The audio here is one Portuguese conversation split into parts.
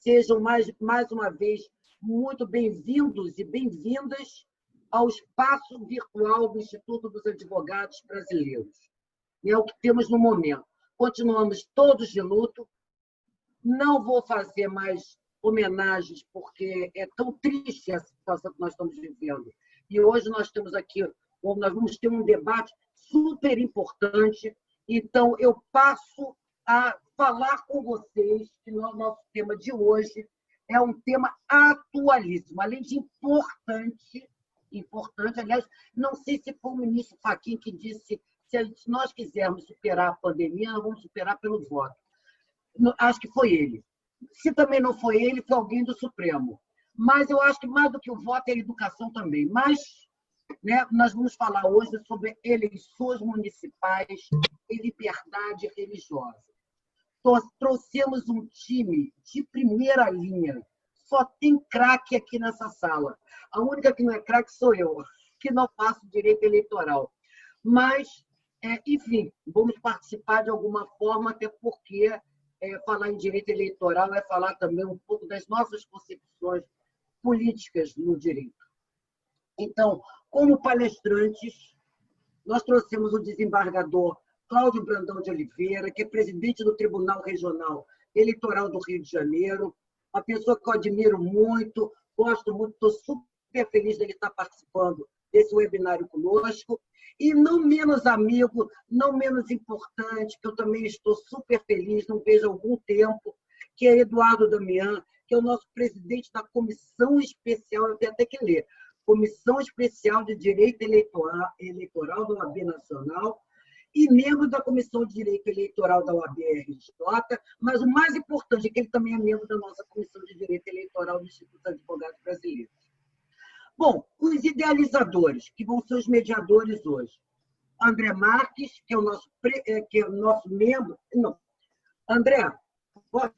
sejam mais uma vez muito bem-vindos e bem-vindas ao espaço virtual do Instituto dos Advogados Brasileiros. É o que temos no momento. Continuamos todos de luto. Não vou fazer mais homenagens, porque é tão triste a situação que nós estamos vivendo. E hoje nós temos aqui, nós vamos ter um debate super importante. Então, eu passo a falar com vocês que o nosso tema de hoje é um tema atualíssimo, além de importante, aliás, não sei se foi o ministro Fachin que disse se nós quisermos superar a pandemia, nós vamos superar pelo voto. Acho que foi ele. Se também não foi ele, foi alguém do Supremo. Mas eu acho que mais do que o voto é a educação também. Mas, né, nós vamos falar hoje sobre eleições municipais e liberdade religiosa. Trouxemos um time de primeira linha. Só tem craque aqui nessa sala. A única que não é craque sou eu, que não faço direito eleitoral. Mas, enfim, vamos participar de alguma forma, até porque falar em direito eleitoral é falar também um pouco das nossas concepções políticas no direito. Então, como palestrantes, nós trouxemos o desembargador Cláudio Brandão de Oliveira, que é presidente do Tribunal Regional Eleitoral do Rio de Janeiro, uma pessoa que eu admiro muito, gosto muito, estou super feliz dele estar participando desse webinário conosco. E não menos amigo, não menos importante, que eu também estou super feliz, não vejo há algum tempo, que é Eduardo Damião, que é o nosso presidente da Comissão Especial, eu tenho até que ler, Comissão Especial de Direito Eleitoral da OAB Nacional, e membro da Comissão de Direito Eleitoral da OAB-RJ, mas o mais importante é que ele também é membro da nossa Comissão de Direito Eleitoral do Instituto dos Advogados Brasileiros. Bom, os idealizadores, que vão ser os mediadores hoje. André Marques, que é o nosso membro. Não, André, bota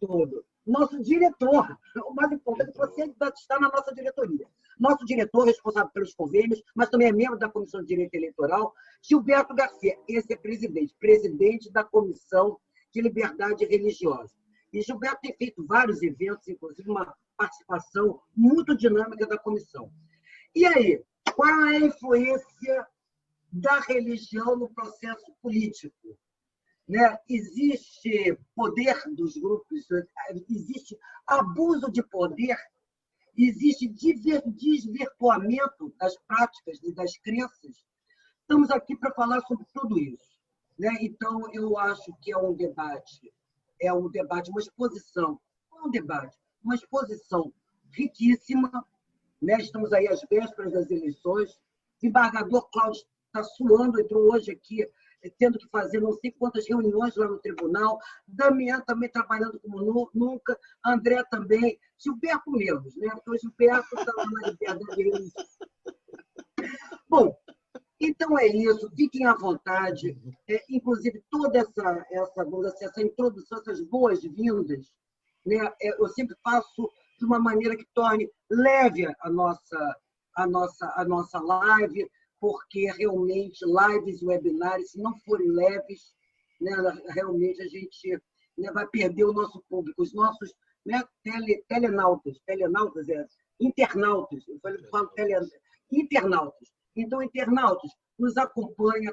tudo. Nosso diretor, o mais importante, você está na nossa diretoria. Nosso diretor responsável pelos convênios, mas também é membro da Comissão de Direito Eleitoral, Gilberto Garcia, esse é presidente da Comissão de Liberdade Religiosa. E Gilberto tem feito vários eventos, inclusive uma participação muito dinâmica da comissão. E aí, qual é a influência da religião no processo político? Né? Existe poder dos grupos, existe abuso de poder, existe desvirtuamento das práticas e das crenças. Estamos aqui para falar sobre tudo isso. Né? Então, eu acho que é um debate, uma exposição, uma exposição riquíssima. Né? Estamos aí às vésperas das eleições. O desembargador Cláudio está suando, entrou hoje aqui, tendo que fazer não sei quantas reuniões lá no tribunal. Damião também trabalhando como nunca. André também. Gilberto menos, né? Porque o Gilberto está lá na liberdade dele. Bom, então é isso. Fiquem à vontade. Inclusive, toda essa introdução, essas boas-vindas, né? Eu sempre faço de uma maneira que torne leve a nossa live, porque realmente lives e webinários, se não forem leves, né, realmente a gente, né, vai perder o nosso público, os nossos, né, internautas, internautas. Então, internautas, nos acompanhem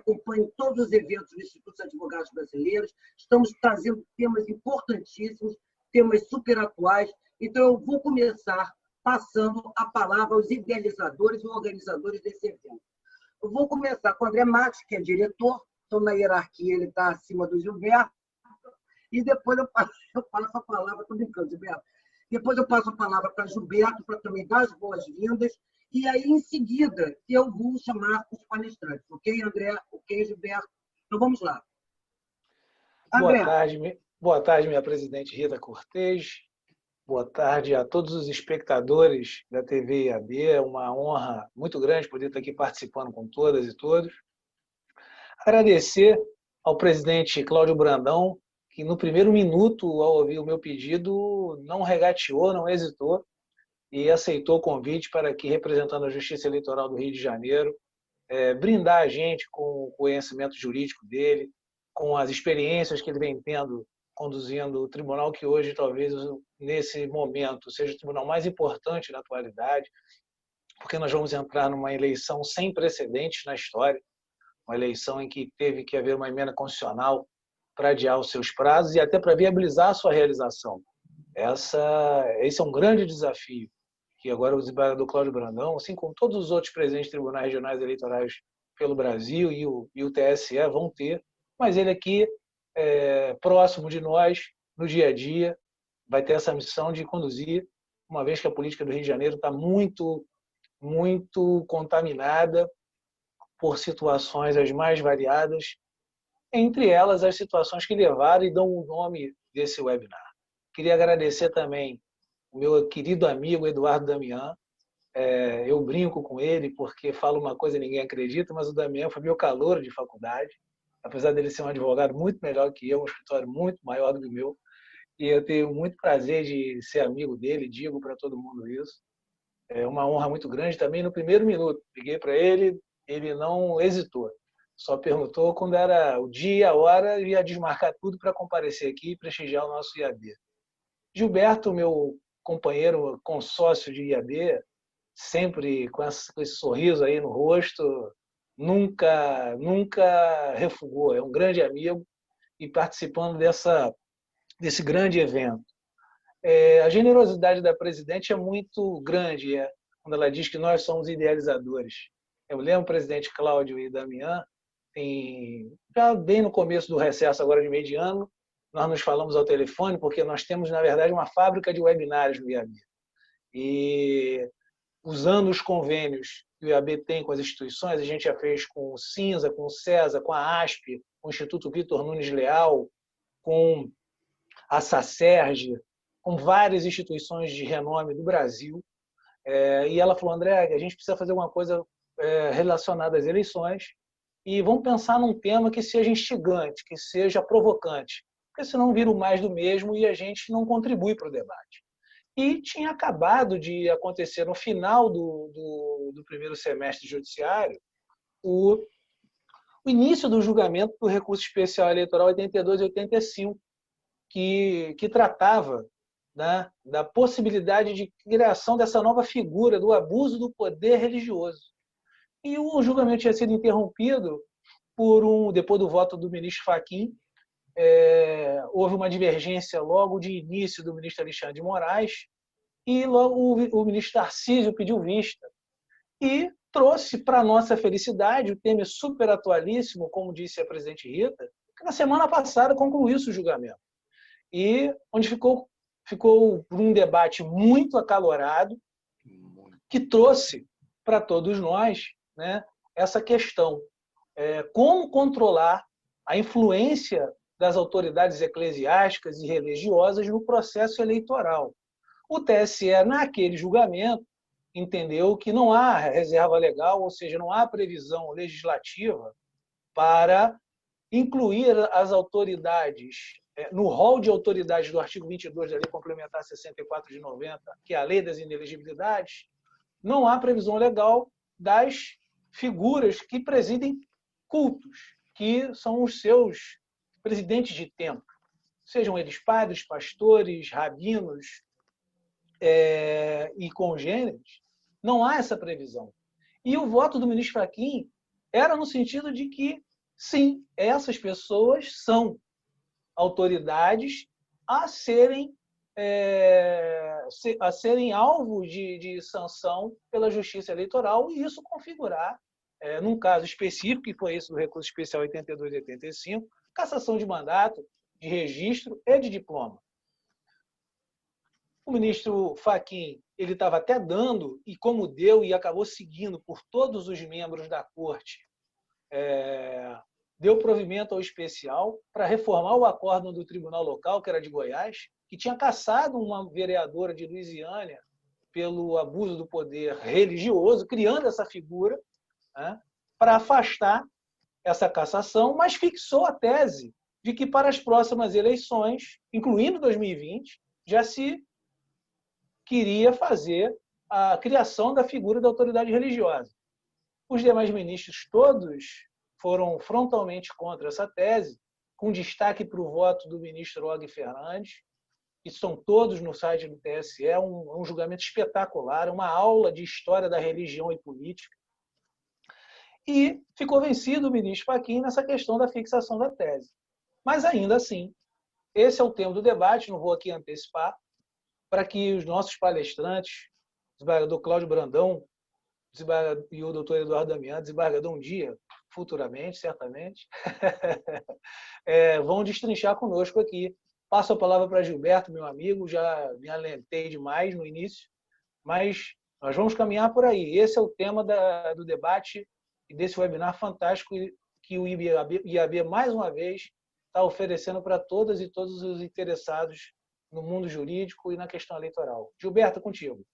todos os eventos do Instituto dos Advogados Brasileiros. Estamos trazendo temas importantíssimos, temas super atuais. Então, eu vou começar passando a palavra aos idealizadores e organizadores desse evento. Eu vou começar com o André Marques, que é diretor, então na hierarquia ele está acima do Gilberto, e depois eu passo a palavra, estou brincando, Gilberto, depois eu passo a palavra para Gilberto, para também dar as boas-vindas, e aí, em seguida, eu vou chamar os palestrantes. Ok, André? Ok, Gilberto? Então, vamos lá. André. Boa tarde, minha presidente Rita Cortez. Boa tarde a todos os espectadores da TV IAB. É uma honra muito grande poder estar aqui participando com todas e todos. Agradecer ao presidente Cláudio Brandão, que no primeiro minuto, ao ouvir o meu pedido, não regateou, não hesitou e aceitou o convite para que, representando a Justiça Eleitoral do Rio de Janeiro, brindar a gente com o conhecimento jurídico dele, com as experiências que ele vem tendo conduzindo o tribunal que hoje, talvez, nesse momento, seja o tribunal mais importante na atualidade, porque nós vamos entrar numa eleição sem precedentes na história, uma eleição em que teve que haver uma emenda constitucional para adiar os seus prazos e até para viabilizar a sua realização. Esse é um grande desafio que agora o desembargador Cláudio Brandão, assim como todos os outros presidentes de tribunais regionais eleitorais pelo Brasil e o TSE vão ter, mas ele aqui, próximo de nós, no dia a dia, vai ter essa missão de conduzir, uma vez que a política do Rio de Janeiro está muito, muito contaminada por situações as mais variadas, entre elas as situações que levaram e dão o nome desse webinar. Queria agradecer também o meu querido amigo Eduardo Damião. Eu brinco com ele porque falo uma coisa e ninguém acredita, mas o Damião foi meu calouro de faculdade, apesar dele ser um advogado muito melhor que eu, um escritório muito maior do que o meu, e eu tenho muito prazer de ser amigo dele, digo para todo mundo isso. É uma honra muito grande também. No primeiro minuto, liguei para ele, ele não hesitou, só perguntou quando era o dia, a hora, e ia desmarcar tudo para comparecer aqui e prestigiar o nosso IAD. Gilberto, meu companheiro, consórcio de IAD, sempre com esse sorriso aí no rosto, nunca refugou, é um grande amigo e participando desse grande evento. A generosidade da presidente é muito grande, quando ela diz que nós somos idealizadores. Eu lembro o presidente Cláudio e Damião, já bem no começo do recesso agora de meio de ano, nós nos falamos ao telefone, porque nós temos, na verdade, uma fábrica de webinários no IAB. E usando os convênios que o IAB tem com as instituições, a gente já fez com o CINSA, com o CESA, com a ASP, com o Instituto Vitor Nunes Leal, com a SACERG, com várias instituições de renome do Brasil. E ela falou, André, a gente precisa fazer uma coisa relacionada às eleições e vamos pensar num tema que seja instigante, que seja provocante, porque senão vira o mais do mesmo e a gente não contribui para o debate. E tinha acabado de acontecer no final do primeiro semestre judiciário o início do julgamento do recurso especial eleitoral 82 e 85, que tratava, né, da possibilidade de criação dessa nova figura do abuso do poder religioso. E o julgamento tinha sido interrompido depois do voto do ministro Fachin. Houve uma divergência logo de início do ministro Alexandre de Moraes e logo o ministro Tarcísio pediu vista e trouxe, para nossa felicidade, o tema super atualíssimo, como disse a presidente Rita, que na semana passada concluiu-se o julgamento. E onde ficou por um debate muito acalorado, que trouxe para todos nós, né, essa questão. Como controlar a influência das autoridades eclesiásticas e religiosas no processo eleitoral. O TSE, naquele julgamento, entendeu que não há reserva legal, ou seja, não há previsão legislativa para incluir as autoridades no rol de autoridades do artigo 22 da Lei Complementar 64 de 90, que é a Lei das Inelegibilidades. Não há previsão legal das figuras que presidem cultos, que são os seus presidentes de templo, sejam eles padres, pastores, rabinos e congêneres. Não há essa previsão. E o voto do ministro Fachin era no sentido de que, sim, essas pessoas são autoridades a serem alvo de sanção pela Justiça Eleitoral e isso configurar, num caso específico, que foi esse do recurso especial 82 e 85, cassação de mandato, de registro e de diploma. O ministro Fachin, ele estava até dando, e como deu e acabou seguindo por todos os membros da corte, deu provimento ao especial para reformar o acórdão do tribunal local, que era de Goiás, que tinha cassado uma vereadora de Luisiânia pelo abuso do poder religioso, criando essa figura, né, para afastar essa cassação, mas fixou a tese de que para as próximas eleições, incluindo 2020, já se queria fazer a criação da figura da autoridade religiosa. Os demais ministros todos foram frontalmente contra essa tese com destaque para o voto do ministro Og Fernandes. Estão todos no site do TSE, é um julgamento espetacular, uma aula de história da religião e política. E ficou vencido o ministro Fachin nessa questão da fixação da tese. Mas, ainda assim, esse é o tema do debate, não vou aqui antecipar, para que os nossos palestrantes, o desembargador Cláudio Brandão e o doutor Eduardo Damião, desembargador um dia, futuramente, certamente, vão destrinchar conosco aqui. Passo a palavra para Gilberto, meu amigo, já me alentei demais no início, mas nós vamos caminhar por aí. Esse é o tema do debate e desse webinar fantástico que o IAB mais uma vez, está oferecendo para todas e todos os interessados no mundo jurídico e na questão eleitoral. Gilberto, contigo.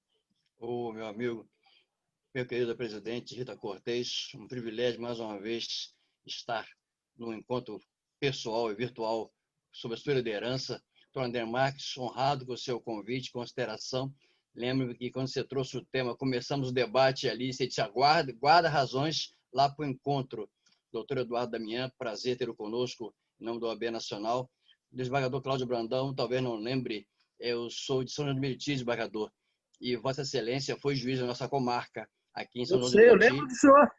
Ô, meu amigo, meu querido presidente Rita Cortez, um privilégio mais uma vez estar no encontro pessoal e virtual sob a sua liderança. Dr. André Marques, honrado com o seu convite e consideração. Lembro que quando você trouxe o tema, começamos o debate ali, você disse, guarda razões lá para o encontro. Doutor Eduardo Damião, prazer tê-lo conosco em nome do OAB Nacional. O desembargador Cláudio Brandão, talvez não lembre, eu sou de São João do Meriti, desembargador, e Vossa Excelência foi juiz da nossa comarca aqui em São João do Meriti. Eu lembro do senhor.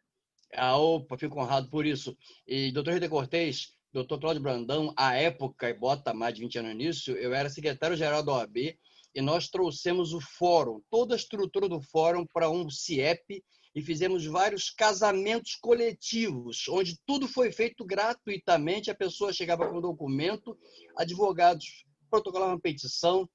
Opa, fico honrado por isso. E doutor Rita Cortez, doutor Cláudio Brandão, à época, e bota mais de 20 anos nisso, eu era secretário-geral da OAB e nós trouxemos o fórum, toda a estrutura do fórum para um CIEP e fizemos vários casamentos coletivos, onde tudo foi feito gratuitamente, a pessoa chegava com o documento, advogados protocolavam petição,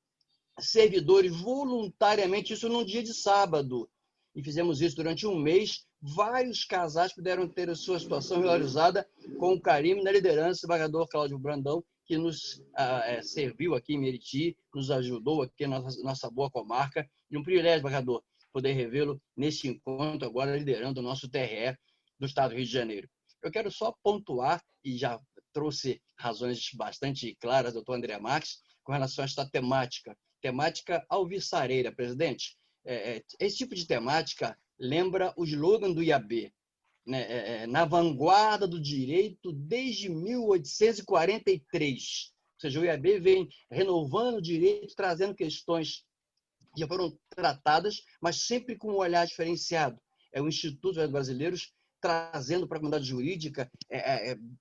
servidores voluntariamente, isso num dia de sábado. E fizemos isso durante um mês. Vários casais puderam ter a sua situação regularizada com o carinho na liderança do desembargador Cláudio Brandão, que nos serviu aqui em Meriti, nos ajudou aqui na nossa boa comarca. E um privilégio, desembargador, poder revê-lo neste encontro, agora liderando o nosso TRE do Estado do Rio de Janeiro. Eu quero só pontuar, e já trouxe razões bastante claras, doutor André Marques, com relação a esta temática alvissareira, presidente. Esse tipo de temática lembra o slogan do IAB, né? Na vanguarda do direito desde 1843. Ou seja, o IAB vem renovando o direito, trazendo questões que já foram tratadas, mas sempre com um olhar diferenciado. É o Instituto Brasileiros trazendo para a comunidade jurídica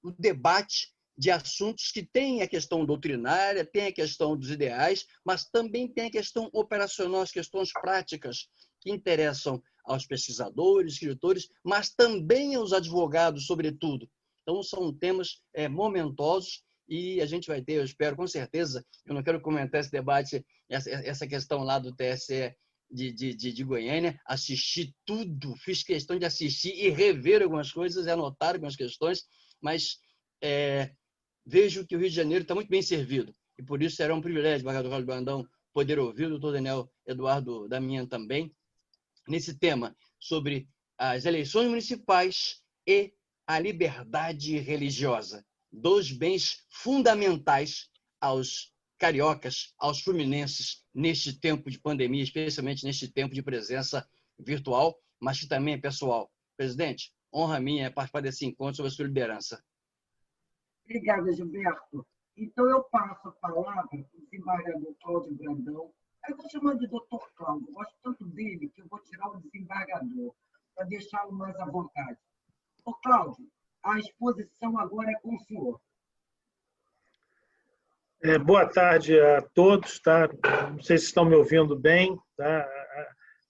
o debate de assuntos que tem a questão doutrinária, tem a questão dos ideais, mas também tem a questão operacional, as questões práticas que interessam aos pesquisadores, escritores, mas também aos advogados, sobretudo. Então, são temas momentosos e a gente vai ter, eu espero, com certeza, eu não quero comentar esse debate, essa questão lá do TSE de Goiânia, assisti tudo, fiz questão de assistir e rever algumas coisas, anotar algumas questões, mas vejo que o Rio de Janeiro está muito bem servido. E por isso será um privilégio, desembargador Cláudio Brandão, poder ouvir o doutor Daniel Eduardo Damião também, nesse tema sobre as eleições municipais e a liberdade religiosa. Dois bens fundamentais aos cariocas, aos fluminenses, neste tempo de pandemia, especialmente neste tempo de presença virtual, mas que também é pessoal. Presidente, honra minha participar desse encontro sob a sua liderança. Obrigada, Gilberto. Então, eu passo a palavra para o desembargador Cláudio Brandão. Eu vou chamar de doutor Cláudio. Eu gosto tanto dele que eu vou tirar o desembargador para deixá-lo mais à vontade. Doutor Cláudio, a exposição agora é com o senhor. Boa tarde a todos. Tá? Não sei se estão me ouvindo bem. Tá?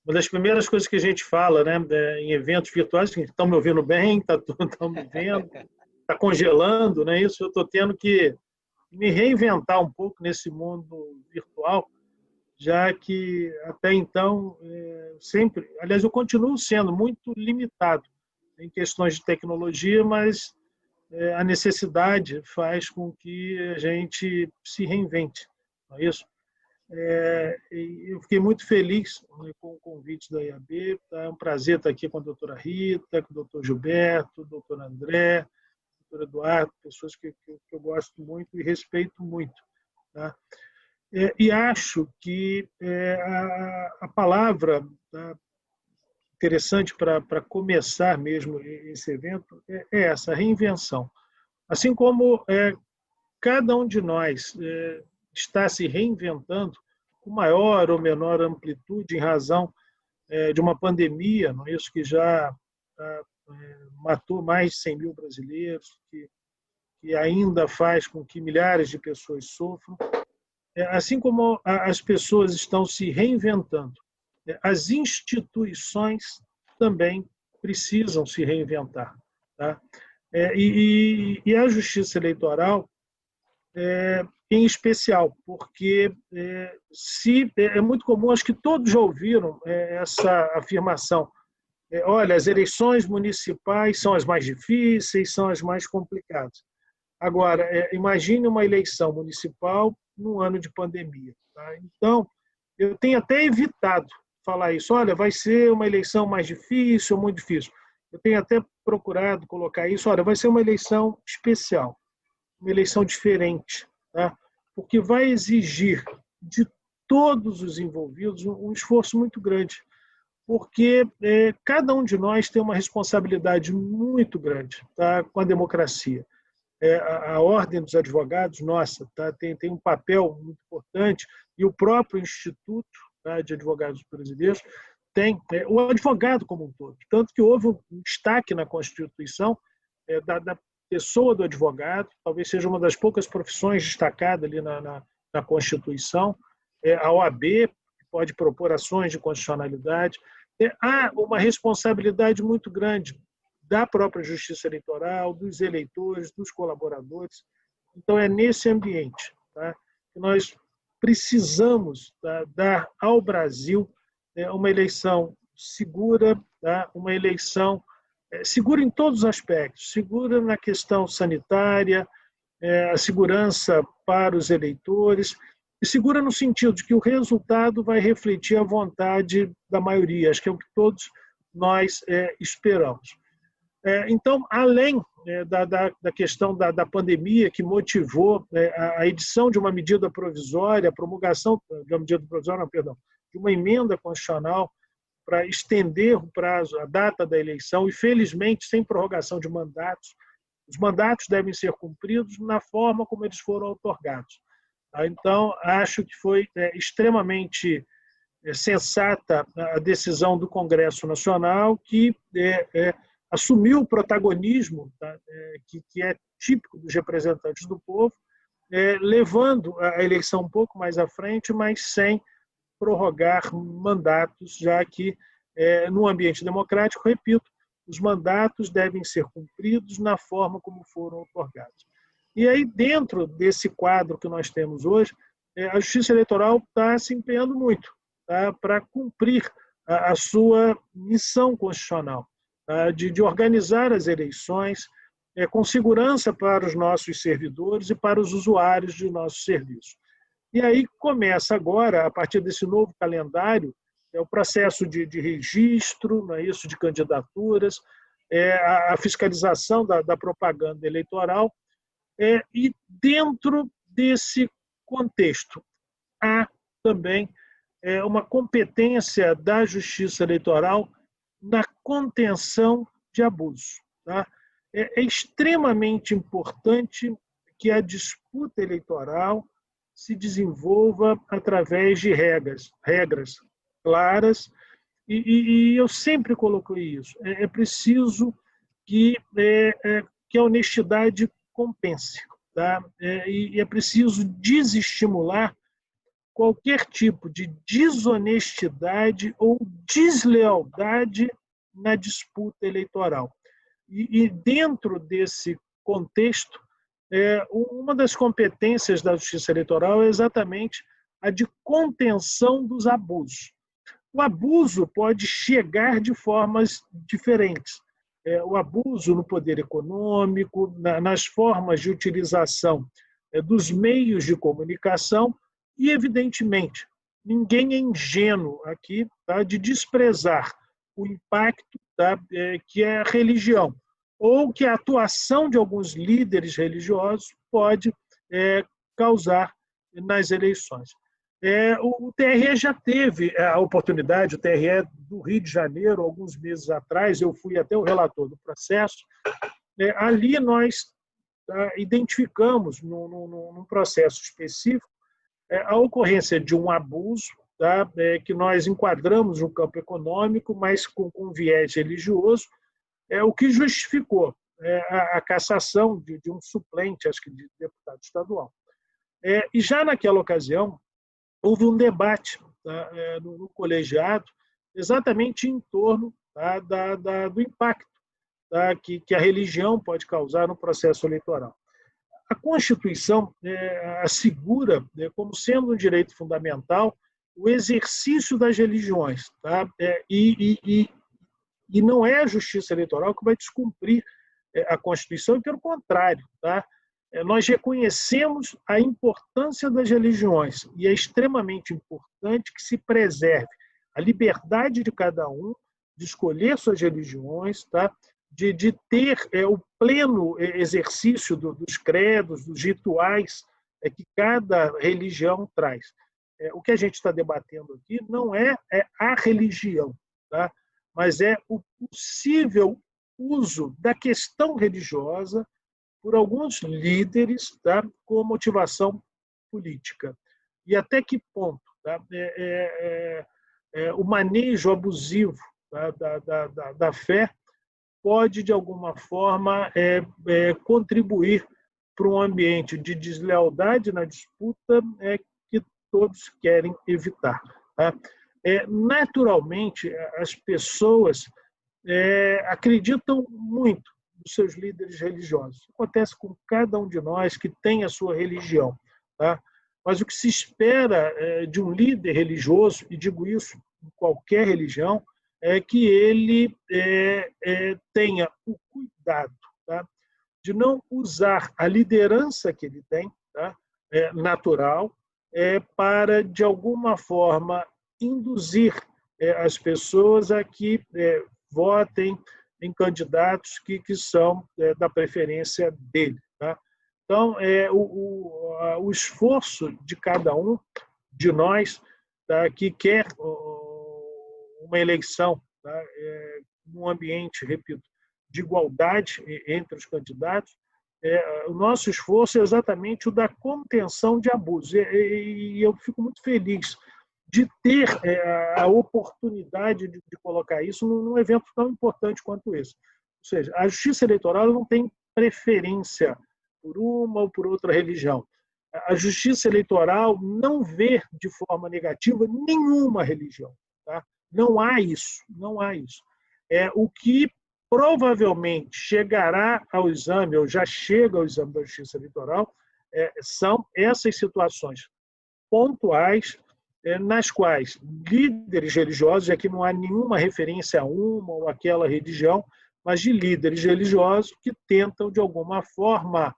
Uma das primeiras coisas que a gente fala, né, em eventos virtuais, estão me ouvindo bem, estão me vendo, está congelando, né? Isso eu estou tendo que me reinventar um pouco nesse mundo virtual, já que até então sempre, aliás, eu continuo sendo muito limitado em questões de tecnologia, mas a necessidade faz com que a gente se reinvente, não é isso? Eu fiquei muito feliz com o convite da IAB, tá? É um prazer estar aqui com a doutora Rita, com o doutor Gilberto, o doutor André, o doutor Eduardo, pessoas que eu gosto muito e respeito muito. Tá? E acho que a palavra, tá, interessante para começar mesmo esse evento é essa, reinvenção. Assim como cada um de nós está se reinventando com maior ou menor amplitude em razão de uma pandemia, não é isso, que já matou mais de 100 mil brasileiros, que ainda faz com que milhares de pessoas sofram. Assim como as pessoas estão se reinventando, as instituições também precisam se reinventar. Tá? E a Justiça Eleitoral, em especial, porque é muito comum, acho que todos já ouviram essa afirmação, olha, as eleições municipais são as mais difíceis, são as mais complicadas. Agora, imagine uma eleição municipal num ano de pandemia. Tá? Então, eu tenho até evitado falar isso. Olha, vai ser uma eleição mais difícil, muito difícil. Eu tenho até procurado colocar isso. Olha, vai ser uma eleição especial, uma eleição diferente, tá? Porque vai exigir de todos os envolvidos um esforço muito grande, porque cada um de nós tem uma responsabilidade muito grande, tá, com a democracia. A Ordem dos Advogados, nossa, tá, tem um papel muito importante, e o próprio Instituto, tá, de Advogados Brasileiros tem o advogado como um todo. Tanto que houve um destaque na Constituição da pessoa do advogado, talvez seja uma das poucas profissões destacadas ali na Constituição. A OAB pode propor ações de constitucionalidade. Há uma responsabilidade muito grande da própria Justiça Eleitoral, dos eleitores, dos colaboradores. Então, é nesse ambiente, tá, que nós precisamos, tá, dar ao Brasil uma eleição segura, tá, uma eleição segura em todos os aspectos, segura na questão sanitária, a segurança para os eleitores, e segura no sentido de que o resultado vai refletir a vontade da maioria, acho que é o que todos nós esperamos. Então, além da questão da pandemia, que motivou a edição de uma medida provisória, a promulgação de uma medida provisória, não, perdão, de uma emenda constitucional para estender o prazo, a data da eleição, e, felizmente, sem prorrogação de mandatos. Os mandatos devem ser cumpridos na forma como eles foram outorgados. Então, acho que foi extremamente sensata a decisão do Congresso Nacional, que assumiu o protagonismo, tá, que é típico dos representantes do povo, levando a eleição um pouco mais à frente, mas sem prorrogar mandatos, já que, no ambiente democrático, repito, os mandatos devem ser cumpridos na forma como foram outorgados. E aí, dentro desse quadro que nós temos hoje, a Justiça Eleitoral está se empenhando muito, tá, para cumprir a sua missão constitucional, tá, de organizar as eleições com segurança para os nossos servidores e para os usuários de nossos serviços. E aí começa agora, a partir desse novo calendário, o processo de registro, não é isso, de candidaturas, a fiscalização da propaganda eleitoral. E dentro desse contexto, há também uma competência da Justiça Eleitoral na contenção de abusos. Tá? É extremamente importante que a disputa eleitoral se desenvolva através de regras claras, e eu sempre coloquei isso. É preciso que a honestidade compense, tá? E é preciso desestimular qualquer tipo de desonestidade ou deslealdade na disputa eleitoral. E dentro desse contexto, uma das competências da Justiça Eleitoral é exatamente a de contenção dos abusos. O abuso pode chegar de formas diferentes. O abuso no poder econômico, nas formas de utilização dos meios de comunicação e, evidentemente, ninguém é ingênuo aqui, tá, de desprezar o impacto, tá, que é a religião, ou que a atuação de alguns líderes religiosos pode causar nas eleições. O TRE já teve a oportunidade, o TRE do Rio de Janeiro, alguns meses atrás, eu fui até o relator do processo, ali nós tá, identificamos num processo específico a ocorrência de um abuso, tá, que nós enquadramos no campo econômico, mas com viés religioso, o que justificou a cassação de um suplente, acho que de deputado estadual. E já naquela ocasião, houve um debate, tá, no colegiado, exatamente em torno, tá, do impacto, tá, que a religião pode causar no processo eleitoral. A Constituição assegura, como sendo um direito fundamental, o exercício das religiões, tá? E não é a Justiça Eleitoral que vai descumprir a Constituição, e pelo contrário, tá? Nós reconhecemos a importância das religiões e é extremamente importante que se preserve a liberdade de cada um de escolher suas religiões, tá? De ter o pleno exercício dos credos, dos rituais que cada religião traz. O que a gente está debatendo aqui não é a religião, tá? Mas é o possível uso da questão religiosa por alguns líderes, tá, com motivação política. E até que ponto, tá, o manejo abusivo, tá, da fé pode, de alguma forma, contribuir para um ambiente de deslealdade na disputa que todos querem evitar. Tá? Naturalmente, as pessoas acreditam muito nos seus líderes religiosos. Isso acontece com cada um de nós que tem a sua religião. Tá? Mas o que se espera de um líder religioso, e digo isso em qualquer religião, é que ele tenha o cuidado, tá, de não usar a liderança que ele tem, tá, natural, para, de alguma forma, induzir as pessoas a que votem em candidatos que são da preferência dele. Tá? Então, o esforço de cada um de nós, tá, que quer uma eleição, tá, num ambiente, repito, de igualdade entre os candidatos, o nosso esforço é exatamente o da contenção de abusos. E eu fico muito feliz de ter a oportunidade de colocar isso num evento tão importante quanto esse. Ou seja, a Justiça Eleitoral não tem preferência por uma ou por outra religião. A Justiça Eleitoral não vê de forma negativa nenhuma religião. Tá? Não há isso, não há isso. O que provavelmente chegará ao exame, ou já chega ao exame da Justiça Eleitoral, são essas situações pontuais nas quais líderes religiosos, e aqui não há nenhuma referência a uma ou aquela religião, mas de líderes religiosos que tentam, de alguma forma,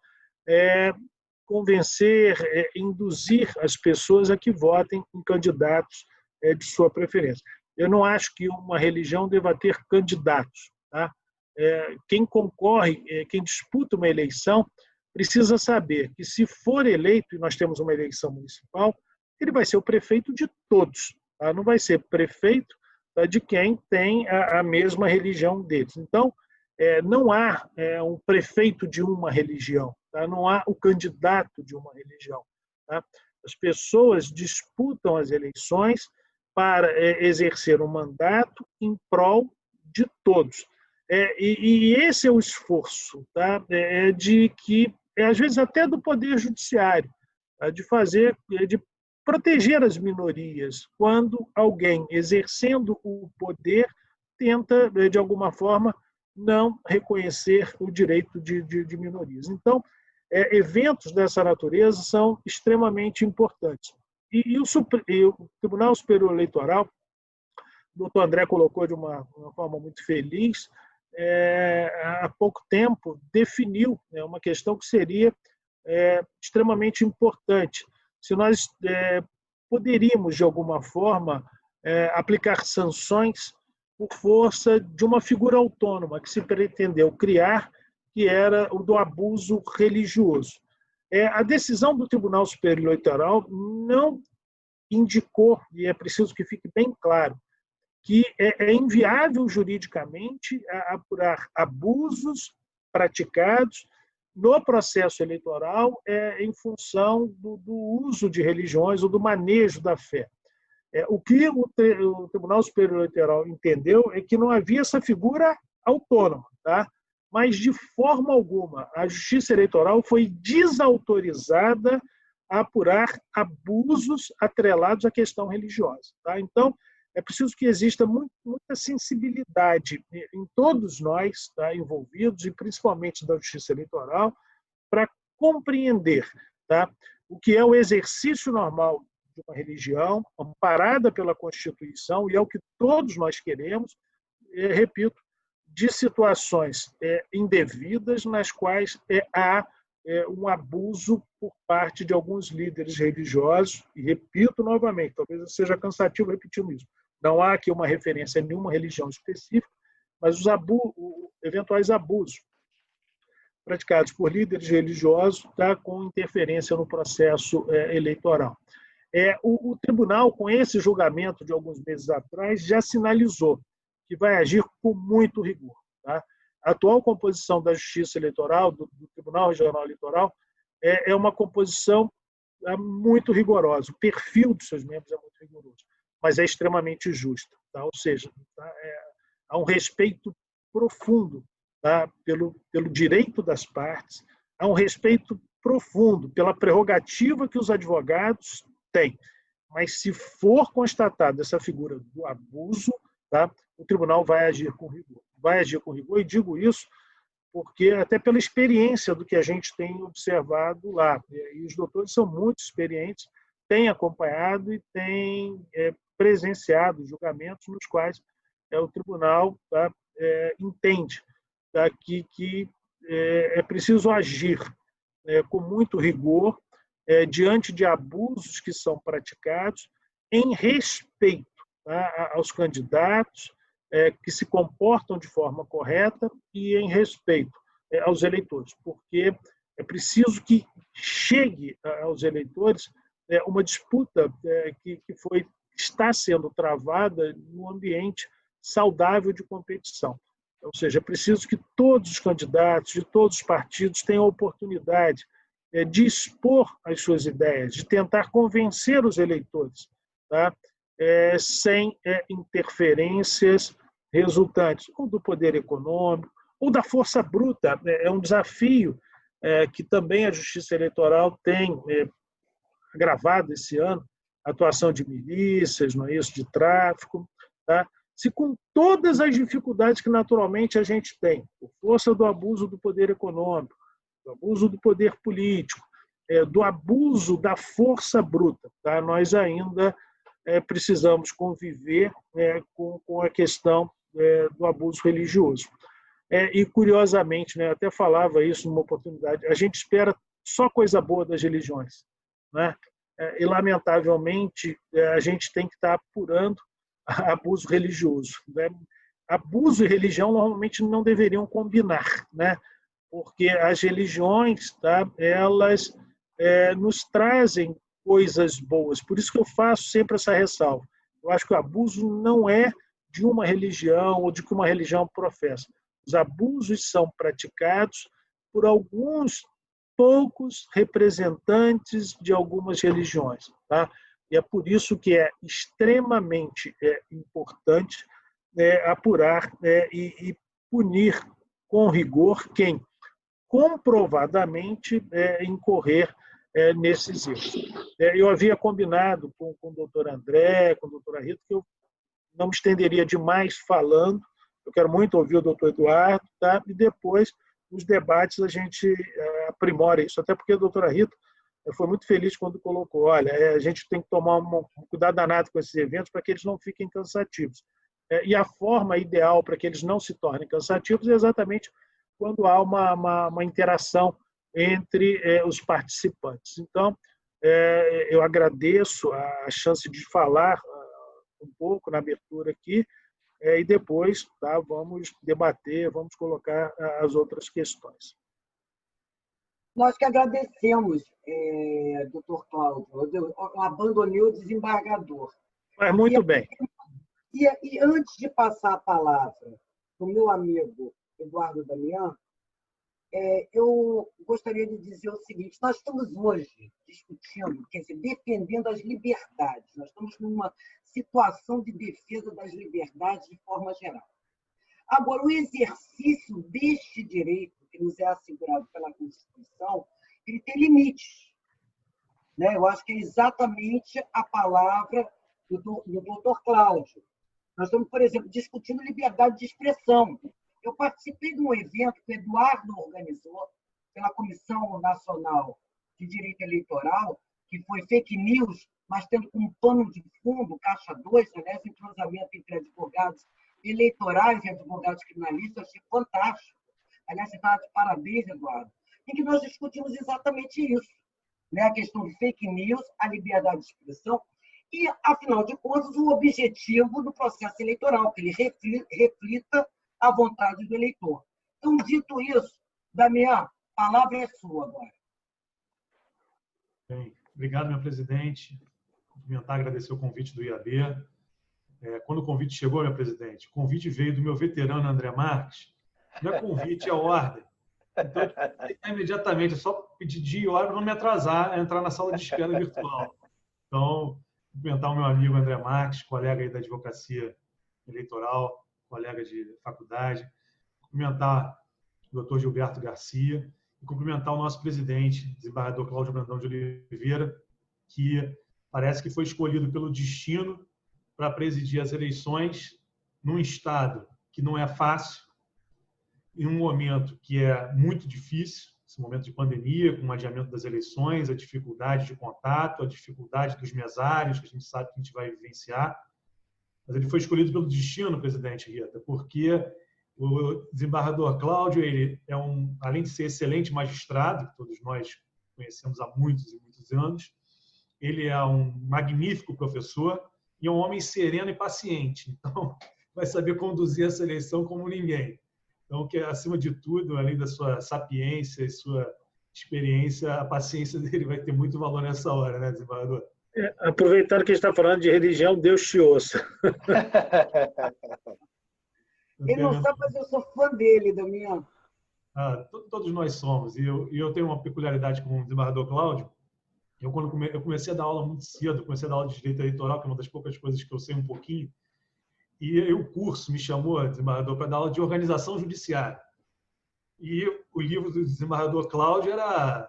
convencer, induzir as pessoas a que votem em candidatos de sua preferência. Eu não acho que uma religião deva ter candidatos. Tá? Quem concorre, quem disputa uma eleição, precisa saber que, se for eleito, e nós temos uma eleição municipal, ele vai ser o prefeito de todos. Tá? Não vai ser prefeito, tá, de quem tem a mesma religião deles. Então, não há um prefeito de uma religião, tá? Não há o candidato de uma religião. Tá? As pessoas disputam as eleições para exercer um mandato em prol de todos. E esse é o esforço, tá? De que, às vezes, até do Poder Judiciário, tá? De proteger as minorias quando alguém, exercendo o poder, tenta, de alguma forma, não reconhecer o direito de minorias. Então, eventos dessa natureza são extremamente importantes. E o Tribunal Superior Eleitoral, o doutor André colocou de uma forma muito feliz, há pouco tempo definiu uma questão que seria extremamente importante. Se nós poderíamos, de alguma forma, aplicar sanções por força de uma figura autônoma que se pretendeu criar, que era o do abuso religioso. A decisão do Tribunal Superior Eleitoral não indicou, e é preciso que fique bem claro, que é inviável juridicamente apurar abusos praticados no processo eleitoral em função do uso de religiões ou do manejo da fé. O que o Tribunal Superior Eleitoral entendeu é que não havia essa figura autônoma, tá? Mas, de forma alguma, a Justiça Eleitoral foi desautorizada a apurar abusos atrelados à questão religiosa. Tá? Então, é preciso que exista muita sensibilidade em todos nós, tá, envolvidos, e principalmente da Justiça Eleitoral, para compreender, tá, o que é o exercício normal de uma religião, amparada pela Constituição, e é o que todos nós queremos, repito, de situações indevidas nas quais há um abuso por parte de alguns líderes religiosos, e repito novamente, talvez seja cansativo repetindo isso, não há aqui uma referência a nenhuma religião específica, mas os eventuais abusos praticados por líderes religiosos, tá, com interferência no processo eleitoral. O tribunal, com esse julgamento de alguns meses atrás, já sinalizou que vai agir com muito rigor. Tá? A atual composição da Justiça Eleitoral, do Tribunal Regional Eleitoral, é uma composição muito rigorosa. O perfil dos seus membros é muito rigoroso, mas é extremamente justa. Tá? Ou seja, tá? Há um respeito profundo, tá? pelo direito das partes, há um respeito profundo pela prerrogativa que os advogados têm. Mas, se for constatada essa figura do abuso, tá? O tribunal vai agir com rigor. Vai agir com rigor, e digo isso porque, até pela experiência do que a gente tem observado lá, e os doutores são muito experientes, têm acompanhado e têm presenciado julgamentos nos quais o tribunal, tá, entende, tá, que é preciso agir com muito rigor diante de abusos que são praticados, em respeito, tá, aos candidatos, que se comportam de forma correta, e em respeito aos eleitores, porque é preciso que chegue aos eleitores uma disputa que está sendo travada num ambiente saudável de competição. Ou seja, é preciso que todos os candidatos de todos os partidos tenham a oportunidade de expor as suas ideias, de tentar convencer os eleitores, tá? Sem interferências resultantes ou do poder econômico ou da força bruta. É um desafio que também a Justiça Eleitoral tem agravado esse ano, a atuação de milícias, não é isso, de tráfico, tá? Se com todas as dificuldades que naturalmente a gente tem, por força do abuso do poder econômico, do abuso do poder político, do abuso da força bruta, tá? Nós ainda precisamos conviver com a questão do abuso religioso. E, curiosamente, né, eu até falava isso numa oportunidade, a gente espera só coisa boa das religiões, né? E, lamentavelmente, a gente tem que estar apurando abuso religioso, né? Abuso e religião normalmente não deveriam combinar, né? Porque as religiões, tá, elas nos trazem coisas boas. Por isso que eu faço sempre essa ressalva. Eu acho que o abuso não é de uma religião ou de que uma religião professa. Os abusos são praticados por alguns poucos representantes de algumas religiões, tá? E é por isso que é extremamente importante apurar e punir com rigor quem comprovadamente incorrer nesses erros. Eu havia combinado com o doutor André, com a doutora Rita, que eu não me estenderia demais falando. Eu quero muito ouvir o doutor Eduardo, tá? E depois, nos debates, a gente aprimora isso. Até porque a doutora Rita foi muito feliz quando colocou, olha, a gente tem que tomar um cuidado danado com esses eventos para que eles não fiquem cansativos. E a forma ideal para que eles não se tornem cansativos é exatamente quando há uma interação entre os participantes. Então, eu agradeço a chance de falar um pouco na abertura aqui, e depois, tá, vamos debater, vamos colocar as outras questões. Nós que agradecemos, doutor Cláudio. Eu abandonei o desembargador. Mas muito bem. E antes de passar a palavra para o meu amigo Eduardo Damião, Eu gostaria de dizer o seguinte: nós estamos hoje discutindo, quer dizer, defendendo as liberdades. Nós estamos numa situação de defesa das liberdades de forma geral. Agora, o exercício deste direito, que nos é assegurado pela Constituição, ele tem limites, né? Eu acho que é exatamente a palavra do doutor Cláudio. Nós estamos, por exemplo, discutindo liberdade de expressão. Eu participei de um evento que o Eduardo organizou pela Comissão Nacional de Direito Eleitoral, que foi fake news, mas tendo como pano de fundo, caixa 2, aliás, entrosamento entre advogados eleitorais e advogados criminalistas, achei fantástico. Aliás, você está de parabéns, Eduardo. Em que nós discutimos exatamente isso, né? A questão de fake news, a liberdade de expressão e, afinal de contas, o objetivo do processo eleitoral, que ele reflita a vontade do eleitor. Então, dito isso, Damião, a palavra é sua agora. Bem, obrigado, meu presidente. Cumprimentar, agradecer o convite do IAB. Quando o convite chegou, meu presidente, o convite veio do meu veterano André Marques. Não é convite, é ordem. Então, imediatamente, é só pedir dia e hora para não me atrasar a entrar na sala de espera virtual. Então, cumprimentar o meu amigo André Marques, colega aí da advocacia eleitoral, colega de faculdade, cumprimentar o doutor Gilberto Garcia e cumprimentar o nosso presidente, desembargador Cláudio Brandão de Oliveira, que parece que foi escolhido pelo destino para presidir as eleições num estado que não é fácil, em um momento que é muito difícil, esse momento de pandemia, com o adiamento das eleições, a dificuldade de contato, a dificuldade dos mesários, que a gente sabe que a gente vai vivenciar. Mas ele foi escolhido pelo destino, presidente Rita, porque o desembargador Cláudio, ele é além de ser excelente magistrado, que todos nós conhecemos há muitos e muitos anos, ele é um magnífico professor e é um homem sereno e paciente. Então, vai saber conduzir essa eleição como ninguém. Então, que acima de tudo, além da sua sapiência e sua experiência, a paciência dele vai ter muito valor nessa hora, né, desembargador? Aproveitando que a gente está falando de religião, Deus te ouça. Ele não sabe, mas eu sou fã dele, Damião. Todos nós somos. E eu tenho uma peculiaridade com o desembargador Cláudio. Quando eu comecei a dar aula muito cedo, comecei a dar aula de direito eleitoral, que é uma das poucas coisas que eu sei um pouquinho, e o curso me chamou, desembargador, para dar aula de organização judiciária. E o livro do desembargador Cláudio era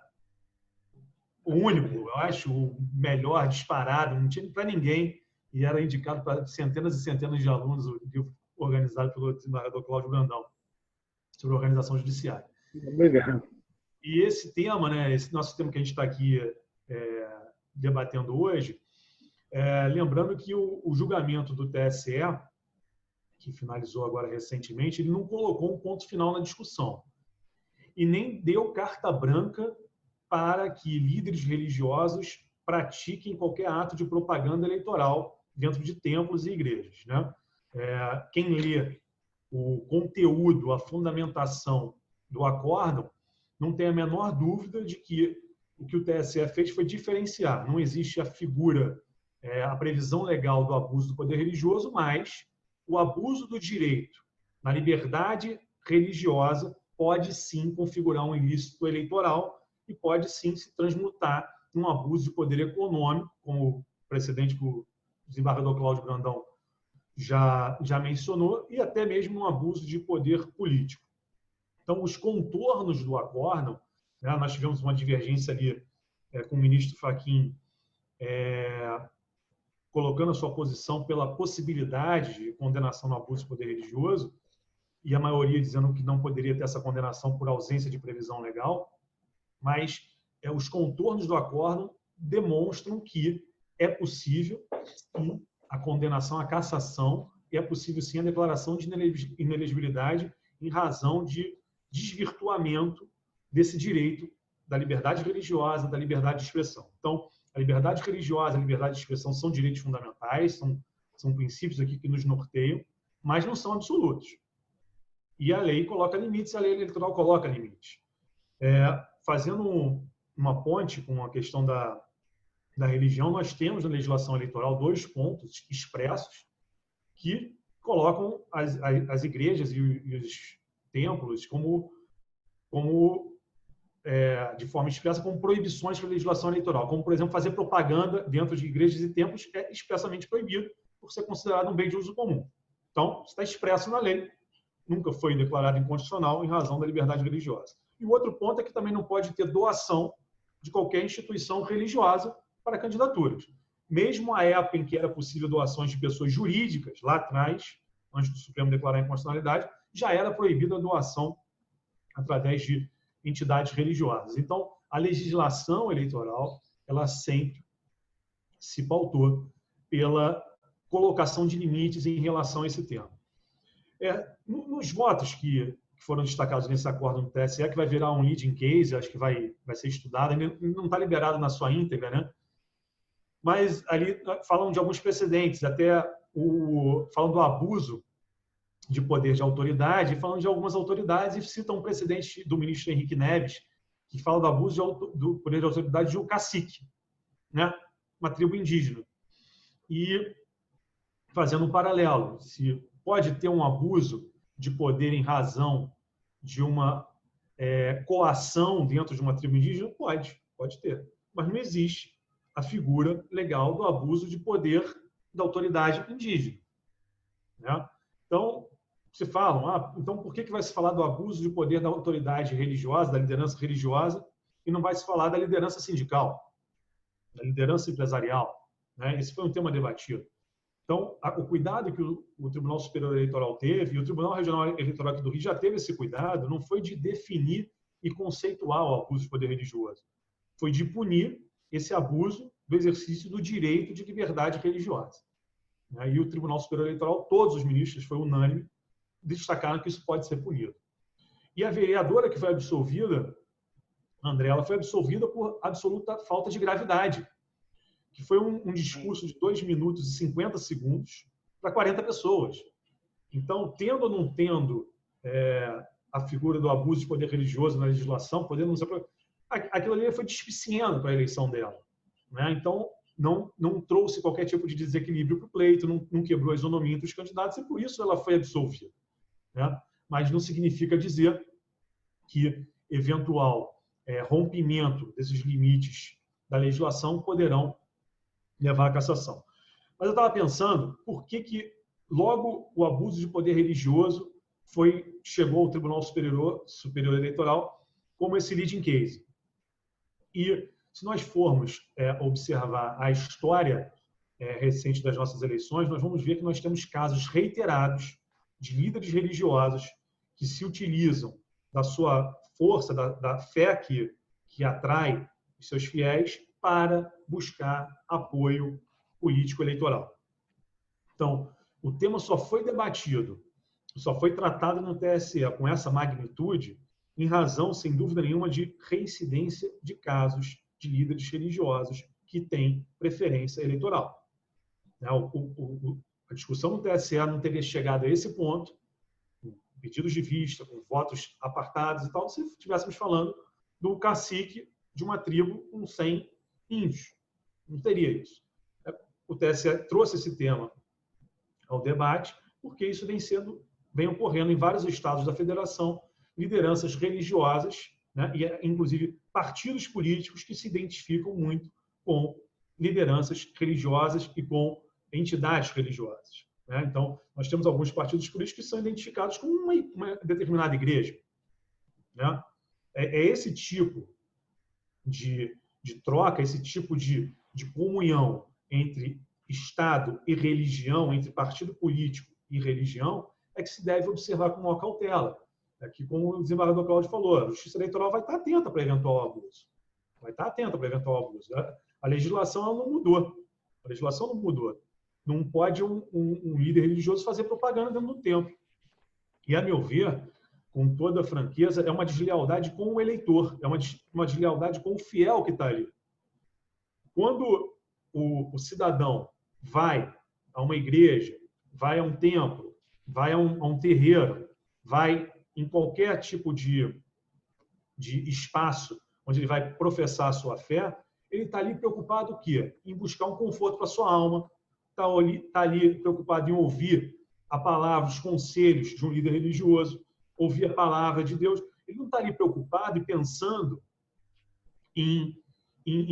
o único, eu acho, o melhor, disparado, não tinha para ninguém, e era indicado para centenas e centenas de alunos, o livro organizado pelo desembargador Cláudio Brandão, sobre organização judiciária. Obrigado. E esse tema, né, esse nosso tema que a gente está aqui debatendo hoje, lembrando que o julgamento do TSE, que finalizou agora recentemente, ele não colocou um ponto final na discussão e nem deu carta branca para que líderes religiosos pratiquem qualquer ato de propaganda eleitoral dentro de templos e igrejas, né? Quem lê o conteúdo, a fundamentação do acórdão, não tem a menor dúvida de que o que o TSE fez foi diferenciar. Não existe a figura, a previsão legal do abuso do poder religioso, mas o abuso do direito na liberdade religiosa pode sim configurar um ilícito eleitoral e pode sim se transmutar num abuso de poder econômico, como o precedente que o desembargador Cláudio Brandão já mencionou, e até mesmo um abuso de poder político. Então, os contornos do acórdão, né, nós tivemos uma divergência ali com o ministro Fachin, colocando a sua posição pela possibilidade de condenação no abuso de poder religioso, e a maioria dizendo que não poderia ter essa condenação por ausência de previsão legal, mas os contornos do acórdão demonstram que é possível, sim, a condenação, a cassação, e é possível, sim, a declaração de inelegibilidade em razão de desvirtuamento desse direito da liberdade religiosa, da liberdade de expressão. Então, a liberdade religiosa, a liberdade de expressão são direitos fundamentais, são princípios aqui que nos norteiam, mas não são absolutos. E a lei coloca limites, a lei eleitoral coloca limites. Fazendo uma ponte com a questão da religião, nós temos na legislação eleitoral 2 pontos expressos que colocam as igrejas e os templos como como de forma expressa, como proibições para a legislação eleitoral, como, por exemplo, fazer propaganda dentro de igrejas e templos é expressamente proibido por ser considerado um bem de uso comum. Então, está expresso na lei, nunca foi declarado inconstitucional em razão da liberdade religiosa. E o outro ponto é que também não pode ter doação de qualquer instituição religiosa para candidaturas. Mesmo a época em que era possível doações de pessoas jurídicas, lá atrás, antes do Supremo declarar a inconstitucionalidade, já era proibida a doação através de entidades religiosas. Então, a legislação eleitoral, ela sempre se pautou pela colocação de limites em relação a esse tema. Nos votos que foram destacados nesse acordo no TSE, que vai virar um leading case, acho que vai ser estudado, ainda não está liberado na sua íntegra, né? Mas ali falam de alguns precedentes, até falam do abuso de poder de autoridade, falam de algumas autoridades e citam um precedente do ministro Henrique Neves, que fala do abuso do poder de autoridade de um cacique, né? Uma tribo indígena. E fazendo um paralelo, se pode ter um abuso de poder em razão de uma coação dentro de uma tribo indígena, pode ter. Mas não existe a figura legal do abuso de poder da autoridade indígena, né? Então, se falam, então por que vai se falar do abuso de poder da autoridade religiosa, da liderança religiosa, e não vai se falar da liderança sindical, da liderança empresarial, né? Esse foi um tema debatido. Então, o cuidado que o Tribunal Superior Eleitoral teve, e o Tribunal Regional Eleitoral aqui do Rio já teve esse cuidado, não foi de definir e conceituar o abuso de poder religioso, foi de punir esse abuso do exercício do direito de liberdade religiosa. E o Tribunal Superior Eleitoral, todos os ministros, foi unânime, destacaram que isso pode ser punido. E a vereadora que foi absolvida, André, ela foi absolvida por absoluta falta de gravidade, que foi um discurso de 2 minutos e 50 segundos para 40 pessoas. Então, tendo ou não tendo a figura do abuso de poder religioso na legislação, aquilo ali foi despiciando para a eleição dela, né? Então, não trouxe qualquer tipo de desequilíbrio para o pleito, não quebrou a isonomia entre os candidatos, e por isso ela foi absolvida, né? Mas não significa dizer que eventual rompimento desses limites da legislação poderão levar à cassação. Mas eu estava pensando, por que logo o abuso de poder religioso chegou ao Tribunal Superior Eleitoral como esse leading case? E se nós formos observar a história recente das nossas eleições, nós vamos ver que nós temos casos reiterados de líderes religiosos que se utilizam da sua força, da fé que atrai os seus fiéis para buscar apoio político eleitoral. Então, o tema só foi debatido, só foi tratado no TSE com essa magnitude em razão, sem dúvida nenhuma, de reincidência de casos de líderes religiosos que têm preferência eleitoral. A discussão no TSE não teria chegado a esse ponto, com pedidos de vista, com votos apartados e tal, se estivéssemos falando do cacique de uma tribo com 100 índios. Não teria isso. O TSE trouxe esse tema ao debate porque isso vem ocorrendo em vários estados da federação, lideranças religiosas, né, e inclusive partidos políticos que se identificam muito com lideranças religiosas e com entidades religiosas, né? Então, nós temos alguns partidos políticos que são identificados com uma determinada igreja, né? É esse tipo de troca, esse tipo de comunhão entre Estado e religião, entre partido político e religião, é que se deve observar com maior cautela. Que, como o desembargador Cláudio falou, a Justiça Eleitoral vai estar atenta para eventual abuso. Vai estar atenta para eventual abuso. A legislação ela não mudou. A legislação não mudou. Não pode um líder religioso fazer propaganda dentro do templo. E, a meu ver, com toda a franqueza, é uma deslealdade com o eleitor, é uma deslealdade com o fiel que está ali. Quando o cidadão vai a uma igreja, vai a um templo, vai a um terreiro, vai em qualquer tipo de espaço onde ele vai professar a sua fé, ele está ali preocupado o quê? Em buscar um conforto para a sua alma, está ali preocupado em ouvir a palavra, os conselhos de um líder religioso, ouvir a palavra de Deus. Ele não está ali preocupado e pensando em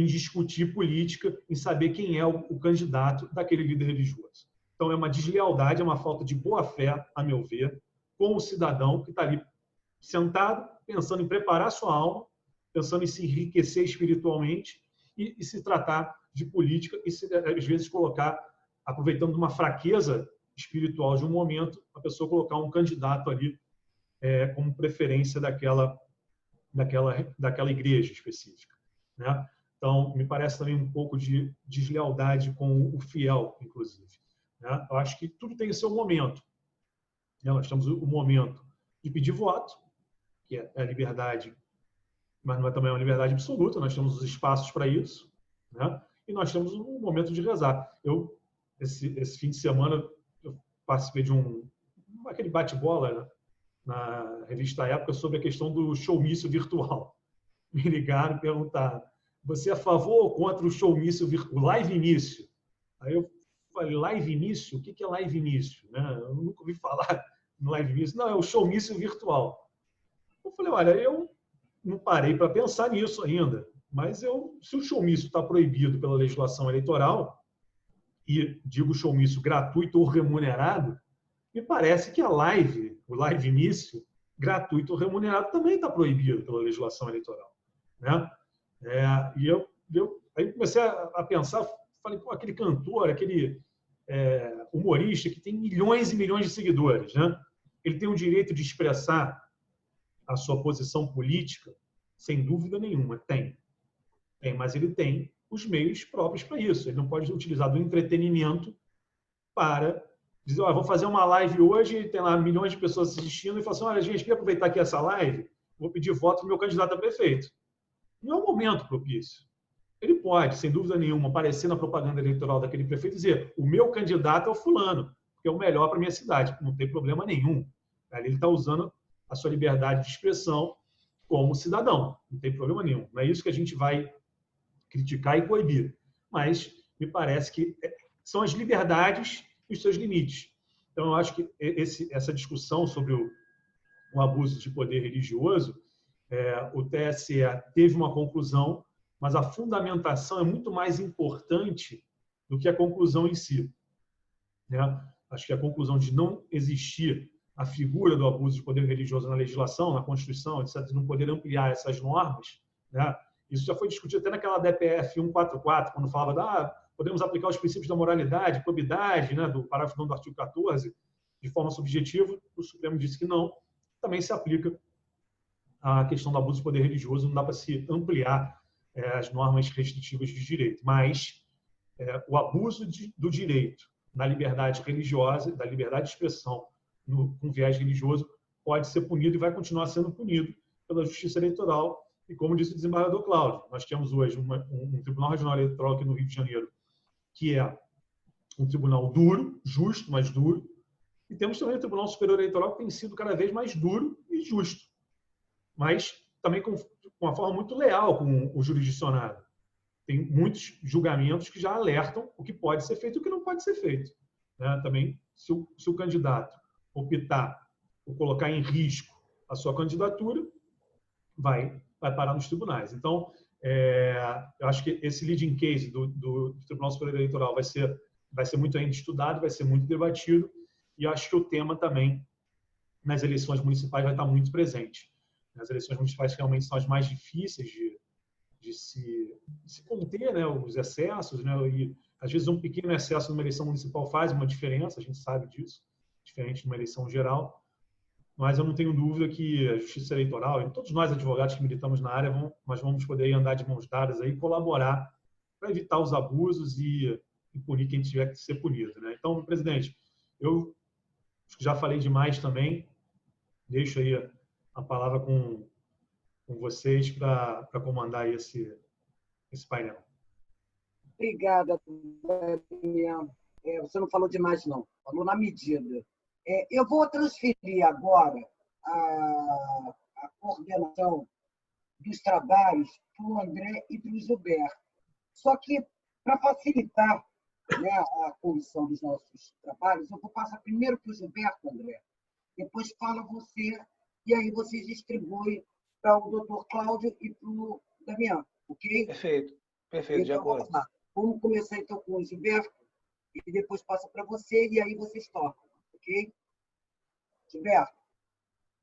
discutir política, em saber quem é o candidato daquele líder religioso. Então, é uma deslealdade, é uma falta de boa-fé, a meu ver, com o cidadão que está ali sentado, pensando em preparar sua alma, pensando em se enriquecer espiritualmente e se tratar de política e, às vezes, colocar, aproveitando uma fraqueza espiritual de um momento, a pessoa colocar um candidato ali como preferência daquela igreja específica, né? Então, me parece também um pouco de deslealdade com o fiel, inclusive, né? Eu acho que tudo tem o seu momento, né? Nós temos o momento de pedir voto, que é a liberdade, mas não é também uma liberdade absoluta, nós temos os espaços para isso, né? E nós temos um momento de rezar. Esse fim de semana, eu participei de aquele bate-bola, né, na revista Época, sobre a questão do showmício virtual. Me ligaram e perguntaram: você é a favor ou contra o showmício virtual, o live início? Aí eu falei: live início? O que é live início? Né? Eu nunca ouvi falar no live início. Não, é o showmício virtual. Eu falei: olha, eu não parei para pensar nisso ainda, mas se o showmício está proibido pela legislação eleitoral, e digo showmício gratuito ou remunerado, me parece que o live início, gratuito ou remunerado, também está proibido pela legislação eleitoral, né? Aí comecei a pensar, falei: pô, aquele cantor, aquele humorista que tem milhões e milhões de seguidores, né? Ele tem o direito de expressar a sua posição política, sem dúvida nenhuma, tem, mas ele tem os meios próprios para isso. Ele não pode utilizar do entretenimento para dizer: vou fazer uma live hoje, tem lá milhões de pessoas assistindo, e falar assim: olha, gente, queria aproveitar aqui essa live, vou pedir voto para o meu candidato a prefeito. Não é um momento propício. Ele pode, sem dúvida nenhuma, aparecer na propaganda eleitoral daquele prefeito e dizer: o meu candidato é o fulano, porque é o melhor para a minha cidade. Não tem problema nenhum. Ali ele está usando a sua liberdade de expressão como cidadão. Não tem problema nenhum. Não é isso que a gente vai criticar e coibir. Mas me parece que são as liberdades e os seus limites. Então, eu acho que essa discussão sobre o abuso de poder religioso, o TSE teve uma conclusão, mas a fundamentação é muito mais importante do que a conclusão em si, né? Acho que a conclusão de não existir a figura do abuso de poder religioso na legislação, na Constituição, etc., de não poder ampliar essas normas, né? Isso já foi discutido até naquela DPF 144, quando falava podemos aplicar os princípios da moralidade, probidade, né, do parágrafo 9 do artigo 14, de forma subjetiva. O Supremo disse que não. Também se aplica a questão do abuso de poder religioso, não dá para se ampliar as normas restritivas de direito. Mas o abuso do direito na liberdade religiosa, da liberdade de expressão com viés religioso, pode ser punido e vai continuar sendo punido pela Justiça Eleitoral. E como disse o desembargador Cláudio, nós temos hoje um Tribunal Regional Eleitoral aqui no Rio de Janeiro, que é um tribunal duro, justo, mas duro, e temos também o Tribunal Superior Eleitoral, que tem sido cada vez mais duro e justo, mas também com uma forma muito leal com o jurisdicionado. Tem muitos julgamentos que já alertam o que pode ser feito e o que não pode ser feito, né? Também, se o candidato optar por colocar em risco a sua candidatura, vai parar nos tribunais. Então, eu acho que esse leading case do Tribunal Superior Eleitoral vai ser muito ainda estudado, vai ser muito debatido, e acho que o tema também, nas eleições municipais, vai estar muito presente. As eleições municipais realmente são as mais difíceis de se conter, né, os excessos, né, e às vezes um pequeno excesso numa eleição municipal faz uma diferença, a gente sabe disso, diferente de uma eleição geral. Mas eu não tenho dúvida que a Justiça Eleitoral, e todos nós advogados que militamos na área, nós vamos poder andar de mãos dadas aí, colaborar para evitar os abusos e punir quem tiver que ser punido, né? Então, presidente, eu já falei demais também, deixo aí a palavra com vocês para comandar esse painel. Obrigada, Daniel. Você não falou demais, não. Falou na medida. Eu vou transferir agora a coordenação dos trabalhos para o André e para o Gilberto. Só que, para facilitar, né, a condução dos nossos trabalhos, eu vou passar primeiro para o Gilberto, André. Depois fala você e aí vocês distribuem para o doutor Cláudio e para o Damião, ok? Perfeito, perfeito, de Então, acordo. vamos lá. Vamos começar, então, com o Gilberto, e depois passa para você, e aí vocês tocam, ok? Gilberto.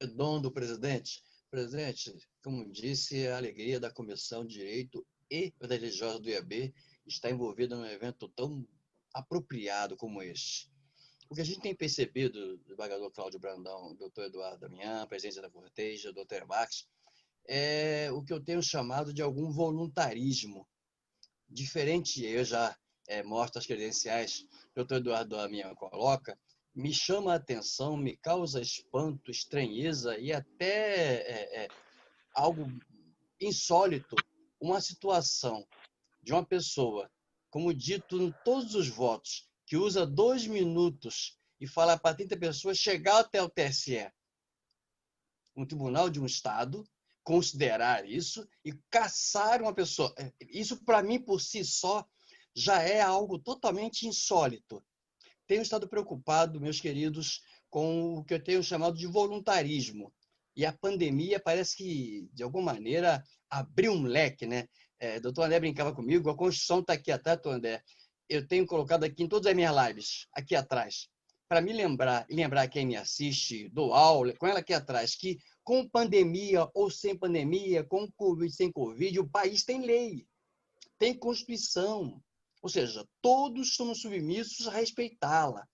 Redondo, presidente. Presidente, como disse, a alegria da Comissão de Direito e Religiosa do IAB está envolvida num evento tão apropriado como este. O que a gente tem percebido do desembargador Cláudio Brandão, doutor Eduardo Damião, presidente da Corteja, doutor Max, é o que eu tenho chamado de algum voluntarismo. Diferente, eu já mostro as credenciais que o doutor Eduardo Damião coloca, me chama a atenção, me causa espanto, estranheza e até algo insólito, uma situação de uma pessoa, como dito em todos os votos, que usa 2 minutos e fala para 30 pessoas chegar até o TSE, um tribunal de um Estado, considerar isso e caçar uma pessoa. Isso, para mim, por si só, já é algo totalmente insólito. Tenho estado preocupado, meus queridos, com o que eu tenho chamado de voluntarismo. E a pandemia parece que, de alguma maneira, abriu um leque, né? Doutor André brincava comigo, a Constituição está aqui atrás, doutor André. Eu tenho colocado aqui em todas as minhas lives, aqui atrás, para me lembrar, e lembrar quem me assiste, dou aula, com ela aqui atrás, que com pandemia ou sem pandemia, com Covid, sem Covid, o país tem lei, tem Constituição. Ou seja, todos somos submissos a respeitá-la.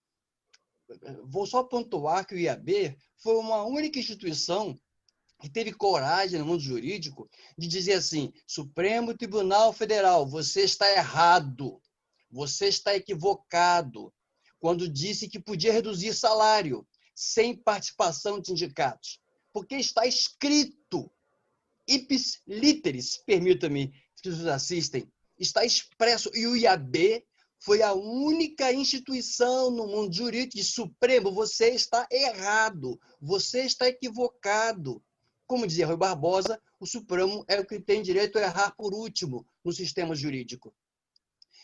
Vou só pontuar que o IAB foi uma única instituição que teve coragem no mundo jurídico de dizer assim: Supremo Tribunal Federal, você está errado, você está equivocado, quando disse que podia reduzir salário sem participação de sindicatos. Porque está escrito, ipsis literis, permita-me que os assistem, está expresso, e o IAB foi a única instituição no mundo jurídico de Supremo, você está errado, você está equivocado. Como dizia Rui Barbosa, o Supremo é o que tem direito a errar por último no sistema jurídico.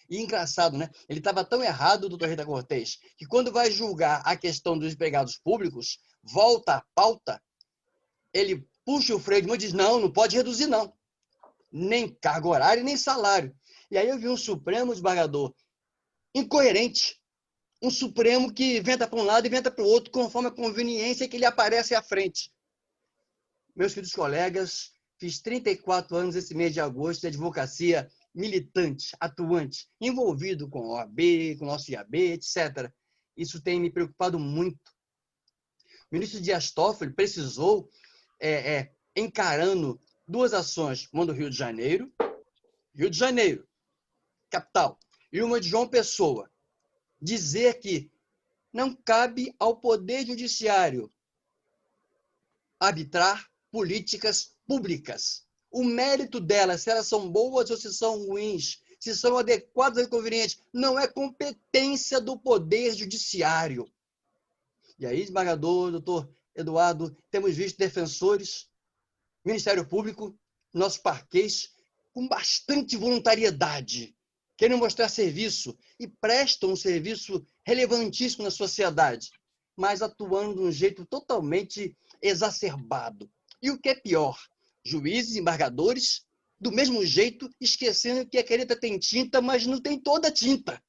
E engraçado, né? Ele estava tão errado, o doutor Rita Cortez, que quando vai julgar a questão dos empregados públicos, volta à pauta, ele puxa o freio de mão e diz: não, não pode reduzir, não. Nem carga horária, nem salário. E aí eu vi um Supremo desembargador incoerente, um Supremo que venta para um lado e venta para o outro, conforme a conveniência que ele aparece à frente. Meus queridos colegas, fiz 34 anos esse mês de agosto de advocacia militante, atuante, envolvido com a OAB, com o nosso IAB, etc. Isso tem me preocupado muito. O ministro Dias Toffoli precisou, encarando 2 ações, uma do Rio de Janeiro, capital, e uma de João Pessoa, dizer que não cabe ao Poder Judiciário arbitrar políticas públicas. O mérito delas, se elas são boas ou se são ruins, se são adequadas ou inconvenientes, não é competência do Poder Judiciário. E aí, desembargador, doutor Eduardo, temos visto defensores, Ministério Público, nossos parquês, com bastante voluntariedade, querem mostrar serviço e prestam um serviço relevantíssimo na sociedade, mas atuando de um jeito totalmente exacerbado. E o que é pior, juízes e embargadores, do mesmo jeito, esquecendo que a caneta tem tinta, mas não tem toda a tinta.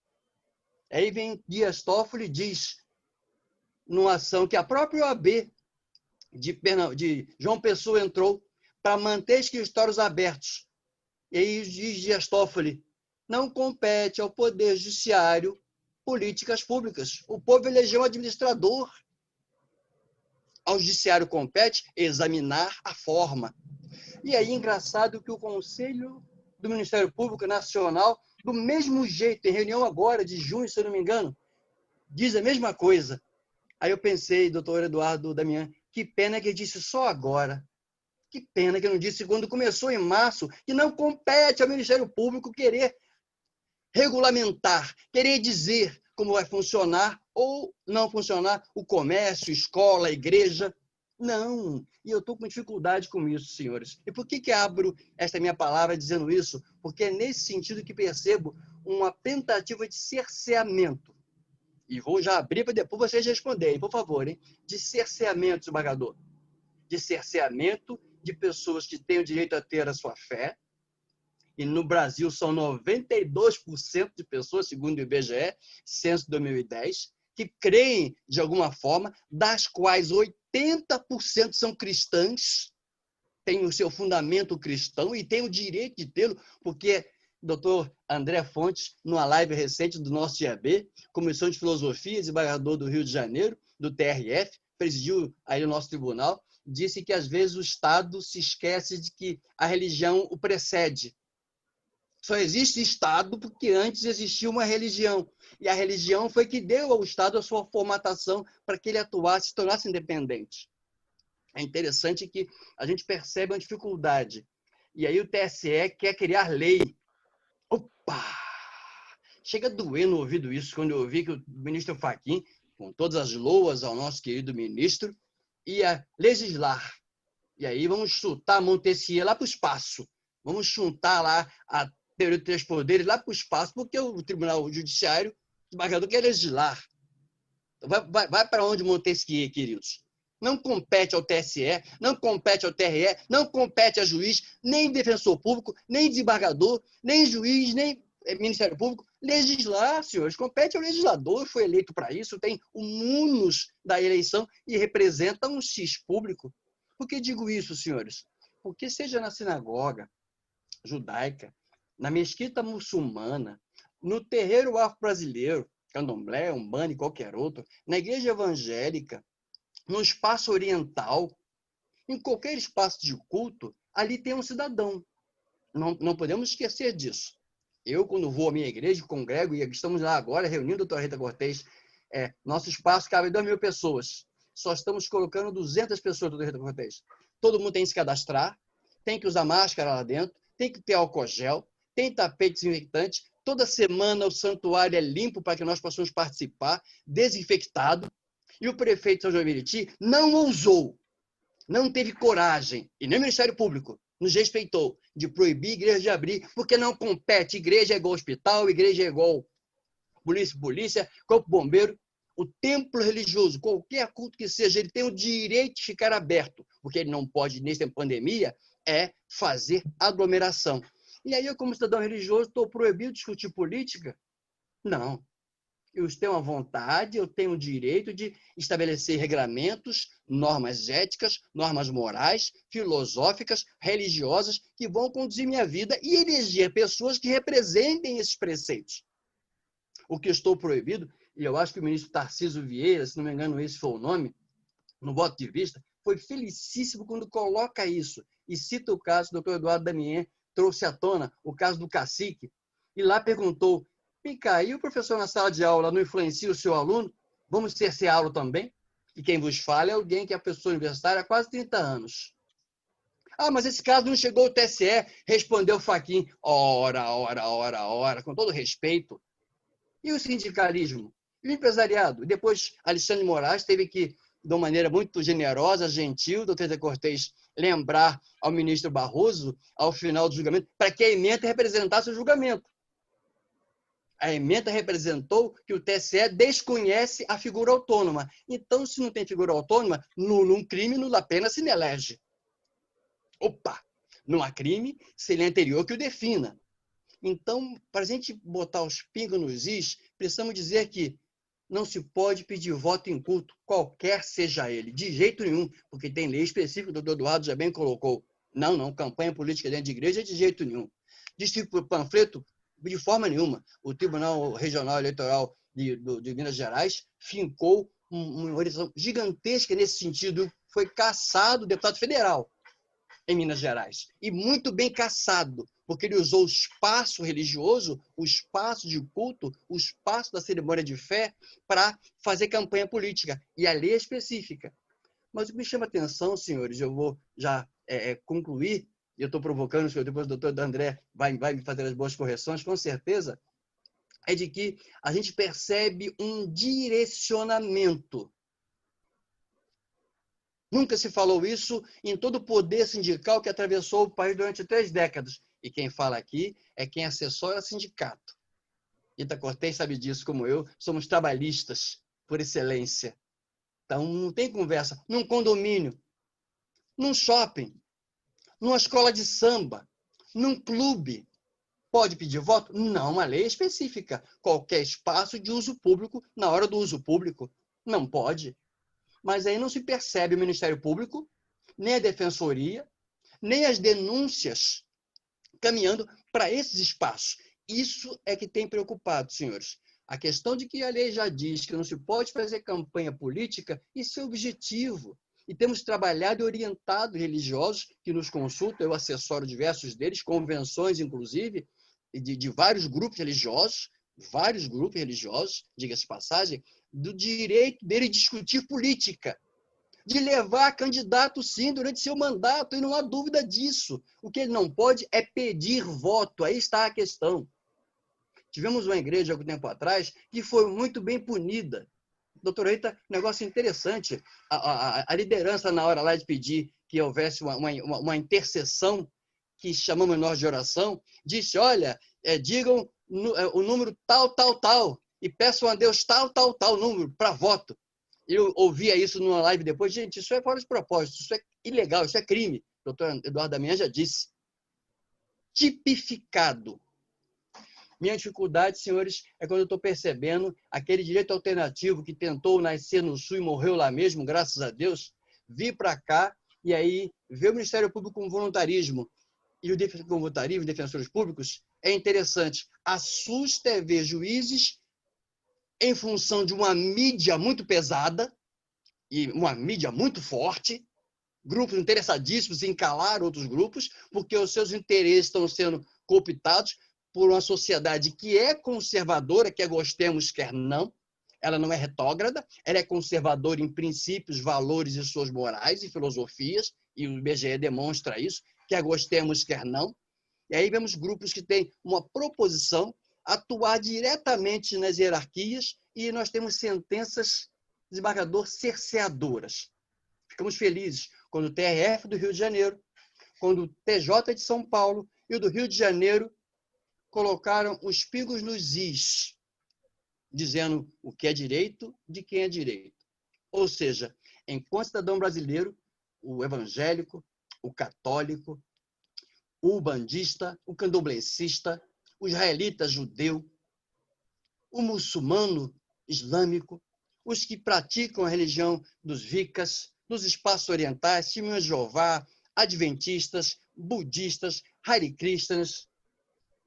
Aí vem Dias Toffoli e diz, numa ação que a própria OAB de João Pessoa entrou para manter escritórios abertos. E aí diz Dias Toffoli, não compete ao Poder Judiciário políticas públicas. O povo elegeu um administrador. Ao Judiciário compete examinar a forma. E aí, engraçado que o Conselho do Ministério Público Nacional, do mesmo jeito, em reunião agora de junho, se eu não me engano, diz a mesma coisa. Aí eu pensei, doutor Eduardo Damião, que pena que ele disse só agora. Que pena que não disse quando começou em março, que não compete ao Ministério Público querer regulamentar, querer dizer como vai funcionar ou não funcionar o comércio, escola, igreja. Não, e eu estou com dificuldade com isso, senhores. E por que abro esta minha palavra dizendo isso? Porque é nesse sentido que percebo uma tentativa de cerceamento. E vou já abrir para depois vocês responderem, por favor, hein? De cerceamento, desembargador. de cerceamento de pessoas que têm o direito a ter a sua fé. E no Brasil são 92% de pessoas, segundo o IBGE, censo de 2010, que creem de alguma forma, das quais 80% são cristãs, têm o seu fundamento cristão e têm o direito de tê-lo, porque o doutor André Fontes, numa live recente do nosso IAB, Comissão de Filosofia, desembargador do Rio de Janeiro, do TRF, presidiu aí o nosso tribunal, disse que às vezes o Estado se esquece de que a religião o precede. Só existe Estado porque antes existia uma religião. E a religião foi que deu ao Estado a sua formatação para que ele atuasse, se tornasse independente. É interessante que a gente percebe uma dificuldade. E aí o TSE quer criar lei. Opa! Chega a doer no ouvido isso, quando eu ouvi que o ministro Fachin, com todas as loas ao nosso querido ministro, ia legislar. E aí vamos chutar Montesquieu lá para o espaço. Vamos chutar lá a teoria dos três poderes lá para o espaço, porque o Tribunal Judiciário, o desembargador, quer legislar. Vai para onde Montesquieu, queridos? Não compete ao TSE, não compete ao TRE, não compete a juiz, nem defensor público, nem desembargador, nem juiz, nem Ministério Público. Legislar, senhores, compete ao legislador, foi eleito para isso, tem o munus da eleição e representa um X público. Por que digo isso, senhores? Porque seja na sinagoga judaica, na mesquita muçulmana, no terreiro afro-brasileiro, candomblé, umbanda e qualquer outro, na igreja evangélica, no espaço oriental, em qualquer espaço de culto, ali tem um cidadão. Não podemos esquecer disso. Eu, quando vou à minha igreja, congrego, e estamos lá agora reunindo a doutora Rita Cortez, nosso espaço cabe 2.000 pessoas. Só estamos colocando 200 pessoas, doutora Rita Cortez. Todo mundo tem que se cadastrar, tem que usar máscara lá dentro, tem que ter álcool gel, tem tapete desinfectante. Toda semana o santuário é limpo para que nós possamos participar, desinfectado. E o prefeito de São João de Meriti não ousou, não teve coragem, e nem o Ministério Público nos respeitou, de proibir a igreja de abrir, porque não compete. Igreja é igual hospital, igreja é igual polícia, corpo bombeiro. O templo religioso, qualquer culto que seja, ele tem o direito de ficar aberto. O que ele não pode, nesta pandemia, é fazer aglomeração. E aí, eu, como cidadão religioso, estou proibido de discutir política? Não. Eu tenho a vontade, eu tenho o direito de estabelecer regramentos, normas éticas, normas morais, filosóficas, religiosas, que vão conduzir minha vida e eleger pessoas que representem esses preceitos. O que estou proibido, e eu acho que o ministro Tarcísio Vieira, se não me engano esse foi o nome, no voto de vista, foi felicíssimo quando coloca isso. E cita o caso do Dr. Eduardo Damien, trouxe à tona o caso do cacique, e lá perguntou: Pica, e o professor na sala de aula não influencia o seu aluno? Vamos cerceá-lo também? E quem vos fala é alguém que é professor universitário há quase 30 anos. Ah, mas esse caso não chegou ao TSE, respondeu Fachin. Ora, com todo respeito. E o sindicalismo? E o empresariado? E depois Alexandre de Moraes teve que, de uma maneira muito generosa, gentil, doutor Rita Cortez, lembrar ao ministro Barroso, ao final do julgamento, para que a ementa representasse o julgamento. A ementa representou que o TSE desconhece a figura autônoma. Então, se não tem figura autônoma, num crime, nula pena se elege. Opa! Não há crime se ele é anterior que o defina. Então, para a gente botar os pingos nos is, precisamos dizer que não se pode pedir voto em culto, qualquer seja ele, de jeito nenhum, porque tem lei específica, o doutor Eduardo já bem colocou. Não, campanha política dentro de igreja de jeito nenhum. Distribuir panfleto, de forma nenhuma. O Tribunal Regional Eleitoral de Minas Gerais fincou uma orientação gigantesca nesse sentido. Foi cassado o deputado federal em Minas Gerais. E muito bem cassado, porque ele usou o espaço religioso, o espaço de culto, o espaço da cerimônia de fé para fazer campanha política. E a lei é específica. Mas o que me chama a atenção, senhores, eu vou já concluir, e eu estou provocando, depois o doutor André vai me fazer as boas correções, com certeza, é de que a gente percebe um direcionamento. Nunca se falou isso em todo o poder sindical que atravessou o país durante 3 décadas. E quem fala aqui é quem assessora sindicato. Rita Cortez sabe disso, como eu, somos trabalhistas por excelência. Então, não tem conversa. Num condomínio, num shopping, numa escola de samba, num clube, pode pedir voto? Não, uma lei específica. Qualquer espaço de uso público, na hora do uso público, não pode. Mas aí não se percebe o Ministério Público, nem a Defensoria, nem as denúncias caminhando para esses espaços. Isso é que tem preocupado, senhores. A questão de que a lei já diz que não se pode fazer campanha política, isso é objetivo. E temos trabalhado e orientado religiosos que nos consultam, eu assessoro diversos deles, convenções, inclusive, de vários grupos religiosos, diga-se de passagem, do direito dele discutir política, de levar candidato, sim, durante seu mandato, e não há dúvida disso. O que ele não pode é pedir voto, aí está a questão. Tivemos uma igreja, há algum tempo atrás, que foi muito bem punida. Doutor Rita, negócio interessante. A liderança, na hora lá de pedir que houvesse uma intercessão, que chamamos nós de oração, disse, olha, digam o número tal, tal, tal, e peçam a Deus tal, tal, tal número para voto. Eu ouvia isso numa live depois, gente, isso é fora de propósito, isso é ilegal, isso é crime. O doutor Eduardo Damião já disse. Tipificado. Minha dificuldade, senhores, é quando eu estou percebendo aquele direito alternativo que tentou nascer no Sul e morreu lá mesmo, graças a Deus, vir para cá e aí ver o Ministério Público com voluntarismo e o voluntarismo, defensores públicos, é interessante. Assusta é ver juízes em função de uma mídia muito pesada e uma mídia muito forte, grupos interessadíssimos em calar outros grupos, porque os seus interesses estão sendo cooptados por uma sociedade que é conservadora, quer gostemos, quer não. Ela não é retrógrada, ela é conservadora em princípios, valores e suas morais e filosofias, e o IBGE demonstra isso, quer gostemos, quer não. E aí vemos grupos que têm uma proposição, atuar diretamente nas hierarquias, e nós temos sentenças, desembargador, cerceadoras. Ficamos felizes quando o TRF do Rio de Janeiro, quando o TJ de São Paulo e o do Rio de Janeiro colocaram os pingos nos is, dizendo o que é direito de quem é direito. Ou seja, enquanto cidadão brasileiro, o evangélico, o católico, o bandista, o candomblessista, o israelita judeu, o muçulmano islâmico, os que praticam a religião dos vicas, dos espaços orientais, Testemunhas de Jeová, adventistas, budistas, Hare Krishnas,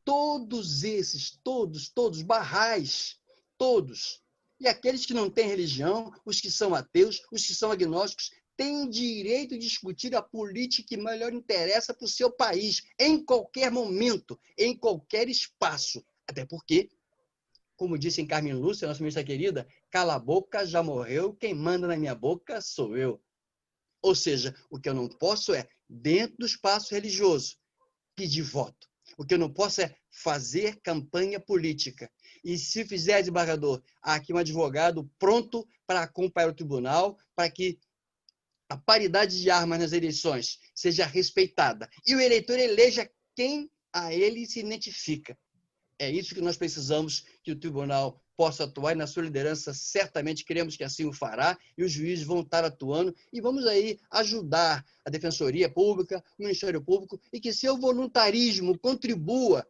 todos esses, todos, barrais, todos. E aqueles que não têm religião, os que são ateus, os que são agnósticos, têm direito de discutir a política que melhor interessa para o seu país, em qualquer momento, em qualquer espaço. Até porque, como disse em Carmen Lúcia, nossa ministra querida, cala a boca, já morreu, quem manda na minha boca sou eu. Ou seja, o que eu não posso é, dentro do espaço religioso, pedir voto. O que eu não posso é fazer campanha política. E se fizer, desembargador, há aqui um advogado pronto para acompanhar o tribunal, para que a paridade de armas nas eleições seja respeitada e o eleitor eleja quem a ele se identifica. É isso que nós precisamos, que o tribunal possa atuar, e na sua liderança certamente queremos que assim o fará, e os juízes vão estar atuando, e vamos aí ajudar a Defensoria Pública, o Ministério Público, e que seu voluntarismo contribua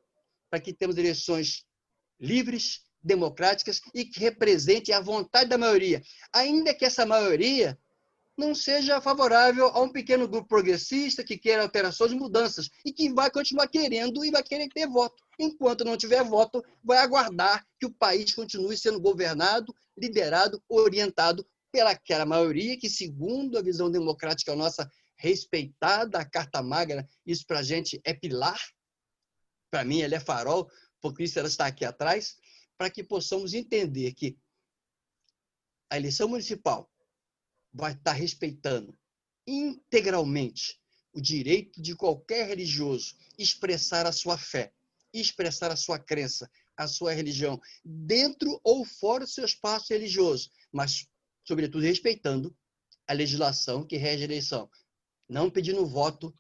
para que temos eleições livres, democráticas e que representem a vontade da maioria, ainda que essa maioria não seja favorável a um pequeno grupo progressista que queira alterações e mudanças e que vai continuar querendo e vai querer ter voto. Enquanto não tiver voto, vai aguardar que o país continue sendo governado, liderado, orientado pelaquela maioria que, segundo a visão democrática nossa, respeitada, a Carta Magna, isso para a gente é pilar, para mim ela é farol, porque isso ela está aqui atrás, para que possamos entender que a eleição municipal vai estar respeitando integralmente o direito de qualquer religioso expressar a sua fé, expressar a sua crença, a sua religião, dentro ou fora do seu espaço religioso, mas, sobretudo, respeitando a legislação que rege a eleição. Não pedindo voto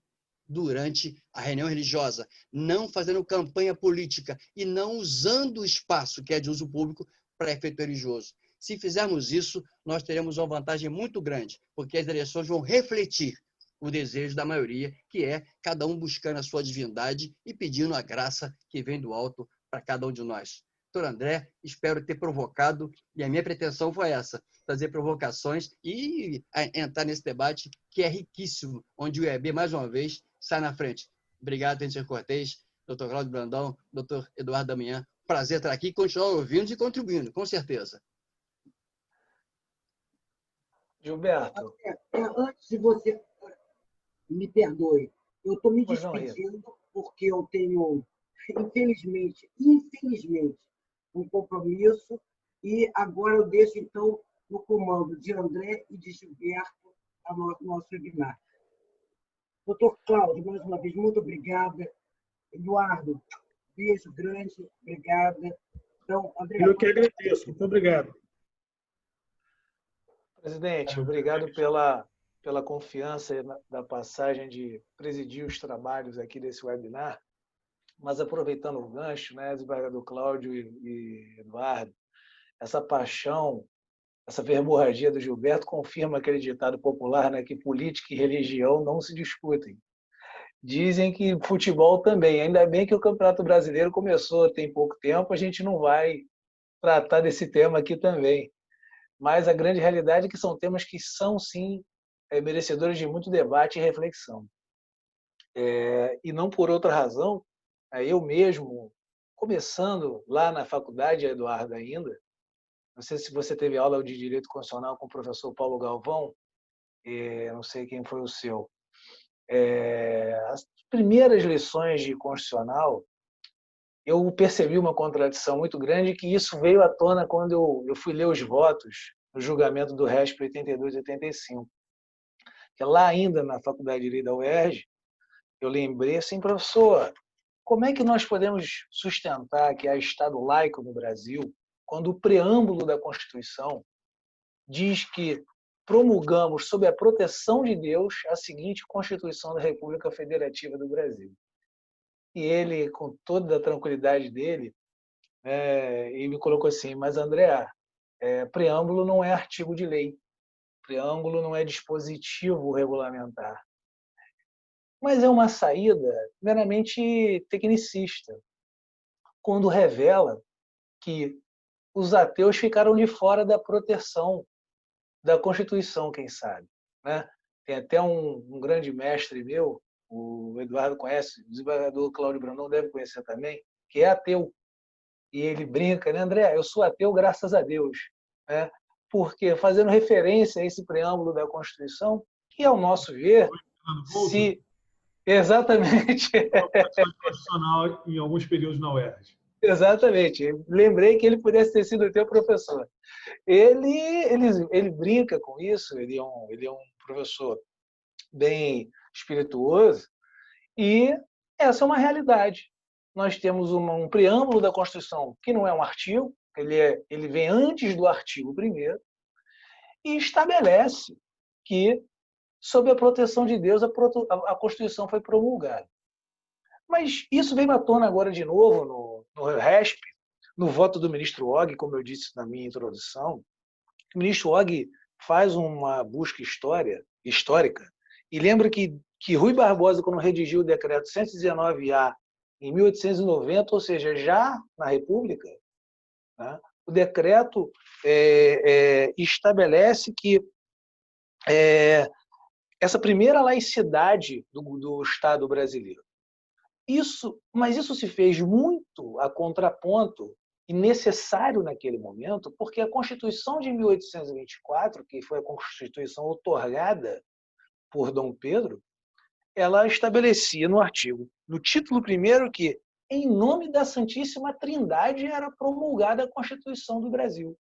durante a reunião religiosa, não fazendo campanha política e não usando o espaço que é de uso público para efeito religioso. Se fizermos isso, nós teremos uma vantagem muito grande, porque as eleições vão refletir o desejo da maioria, que é cada um buscando a sua divindade e pedindo a graça que vem do alto para cada um de nós. Doutor André, espero ter provocado, e a minha pretensão foi essa, trazer provocações e entrar nesse debate que é riquíssimo, onde o IAB, mais uma vez, sai na frente. Obrigado, Tenente Cortez, doutor Cláudio Brandão, doutor Eduardo Damião. Prazer estar aqui e continuar ouvindo e contribuindo, com certeza. Gilberto. Antes de você, me perdoe, eu estou me Pois não, despedindo porque eu tenho, infelizmente, um compromisso e agora eu deixo, então, no comando de André e de Gilberto a nosso webinar. Doutor Cláudio, mais uma vez, muito obrigada. Eduardo, beijo grande, obrigada. Então, André, Eu que agradeço, muito obrigado. Presidente, obrigado pela confiança da passagem de presidir os trabalhos aqui desse webinar, mas aproveitando o gancho, né, desembargador Cláudio e Eduardo, essa paixão, essa verborragia do Gilberto confirma aquele ditado popular, né, que política e religião não se discutem. Dizem que futebol também, ainda bem que o Campeonato Brasileiro começou tem pouco tempo, a gente não vai tratar desse tema aqui também. Mas a grande realidade é que são temas que são, sim, merecedores de muito debate e reflexão. E não por outra razão, eu mesmo, começando lá na faculdade, Eduardo, ainda, não sei se você teve aula de Direito Constitucional com o professor Paulo Galvão, não sei quem foi o seu. As primeiras lições de Constitucional, eu percebi uma contradição muito grande, que isso veio à tona quando eu fui ler os votos no julgamento do RESP 82 e 85. Que lá ainda na Faculdade de Direito da UERJ, eu lembrei assim, professor, como é que nós podemos sustentar que há Estado laico no Brasil quando o preâmbulo da Constituição diz que promulgamos, sob a proteção de Deus, a seguinte Constituição da República Federativa do Brasil? E ele, com toda a tranquilidade dele, ele me colocou assim, mas André, preâmbulo não é artigo de lei, preâmbulo não é dispositivo regulamentar, mas é uma saída meramente tecnicista, quando revela que os ateus ficaram de fora da proteção da Constituição, quem sabe, né? Tem até um grande mestre meu, o Eduardo conhece, o desembargador Cláudio Brandão deve conhecer também, que é ateu. E ele brinca, né, André? Eu sou ateu graças a Deus. Né? Porque, fazendo referência a esse preâmbulo da Constituição, que, ao nosso ver, se... Exatamente. Constitucional em alguns períodos na UERJ. Exatamente. Lembrei que ele pudesse ter sido o teu professor. Ele brinca com isso, ele é um professor bem espirituoso, e essa é uma realidade. Nós temos um preâmbulo da Constituição, que não é um artigo, ele vem antes do artigo 1º, e estabelece que, sob a proteção de Deus, a Constituição foi promulgada. Mas isso veio à tona agora de novo no RESP, no voto do ministro Og, como eu disse na minha introdução. O ministro Og faz uma busca histórica e lembra que Rui Barbosa, quando redigiu o decreto 119A em 1890, ou seja, já na República, né, o decreto estabelece que essa primeira laicidade do Estado brasileiro. Mas isso se fez muito a contraponto e necessário naquele momento, porque a Constituição de 1824, que foi a Constituição outorgada por Dom Pedro, ela estabelecia no título 1º, que, em nome da Santíssima Trindade, era promulgada a Constituição do Brasil.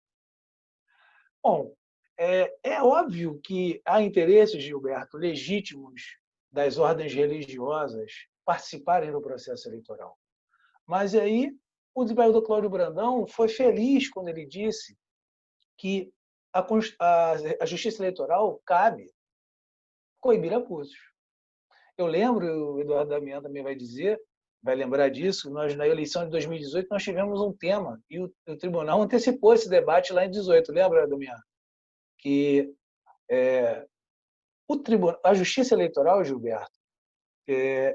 Bom, é óbvio que há interesses, Gilberto, legítimos das ordens religiosas participarem do processo eleitoral. Mas aí o desembargador Cláudio Brandão foi feliz quando ele disse que a Justiça Eleitoral cabe coibir abusos. Eu lembro, o Eduardo Damião também vai lembrar disso, na eleição de 2018 nós tivemos um tema e o tribunal antecipou esse debate lá em 2018, lembra, Damião? Que A Justiça Eleitoral, Gilberto,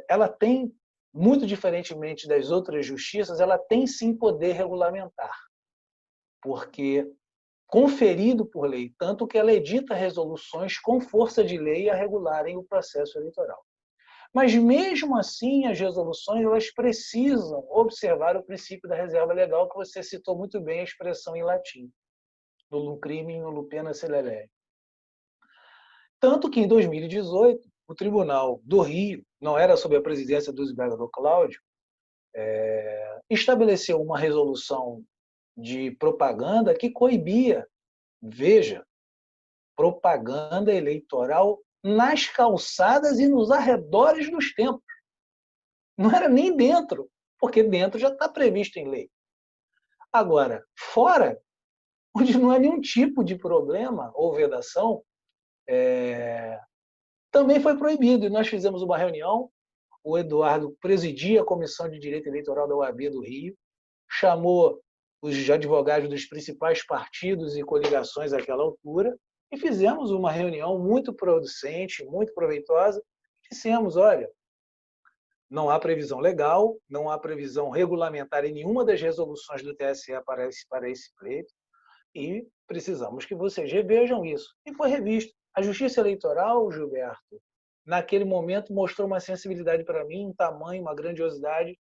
ela tem, muito diferentemente das outras justiças, ela tem sim poder regulamentar, porque conferido por lei, tanto que ela edita resoluções com força de lei a regularem o processo eleitoral. Mas, mesmo assim, as resoluções elas precisam observar o princípio da reserva legal, que você citou muito bem a expressão em latim, nullum crimen, nullum pena sine lege. Tanto que, em 2018, o Tribunal do Rio, não era sob a presidência do desembargador Cláudio, estabeleceu uma resolução de propaganda que coibia, veja, propaganda eleitoral nas calçadas e nos arredores dos templos. Não era nem dentro, porque dentro já está previsto em lei. Agora, fora, onde não há nenhum tipo de problema ou vedação, também foi proibido. E nós fizemos uma reunião, o Eduardo presidia a Comissão de Direito Eleitoral da OAB do Rio, chamou os advogados dos principais partidos e coligações àquela altura, e fizemos uma reunião muito producente, muito proveitosa. Dissemos, olha, não há previsão legal, não há previsão regulamentar em nenhuma das resoluções do TSE para esse pleito, e precisamos que vocês revejam isso. E foi revisto. A Justiça Eleitoral, Gilberto, naquele momento mostrou uma sensibilidade para mim, um tamanho, uma grandiosidade,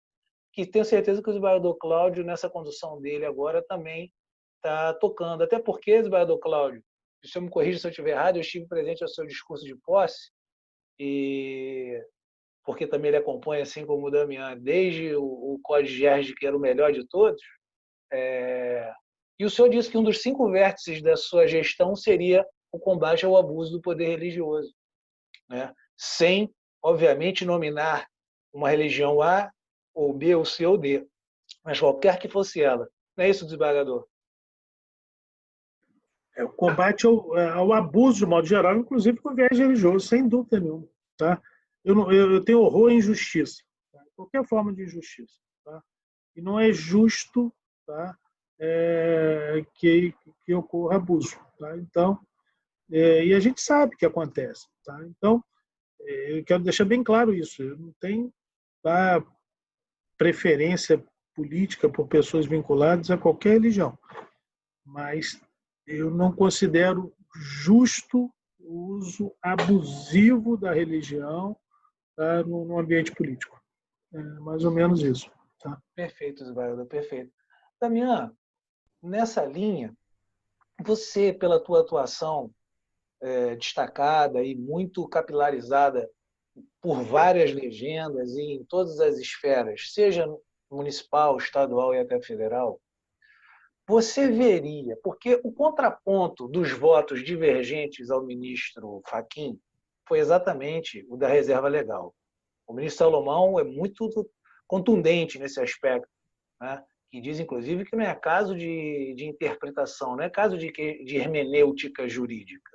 que tenho certeza que o desembargador Cláudio, nessa condução dele agora, também está tocando. Até porque, desembargador Cláudio, o senhor me corrija se eu estiver errado, eu estive presente ao seu discurso de posse, e porque também ele acompanha, assim como o Damião, desde o Código Gerge, que era o melhor de todos, e o senhor disse que um dos 5 vértices da sua gestão seria o combate ao abuso do poder religioso, né? Sem, obviamente, nominar uma religião A, ou B, ou C, ou D, mas qualquer que fosse ela. Não é isso, desembargador? O combate ao abuso, de modo geral, inclusive com viés religioso, sem dúvida nenhuma. Tá? Eu tenho horror à injustiça, tá? Qualquer forma de injustiça. Tá? E não é justo, tá? Que ocorra abuso. Tá? Então, e a gente sabe que acontece. Tá? Então, eu quero deixar bem claro isso. Eu não tenho preferência política por pessoas vinculadas a qualquer religião, mas eu não considero justo o uso abusivo da religião, tá, no ambiente político. É mais ou menos isso. Tá? Perfeito, desembargador, perfeito. Damião, nessa linha, você, pela tua atuação destacada e muito capilarizada por várias legendas e em todas as esferas, seja municipal, estadual e até federal, você veria, porque o contraponto dos votos divergentes ao ministro Fachin foi exatamente o da reserva legal. O ministro Salomão é muito contundente nesse aspecto, né? Que diz, inclusive, que não é caso de interpretação, não é caso de hermenêutica jurídica.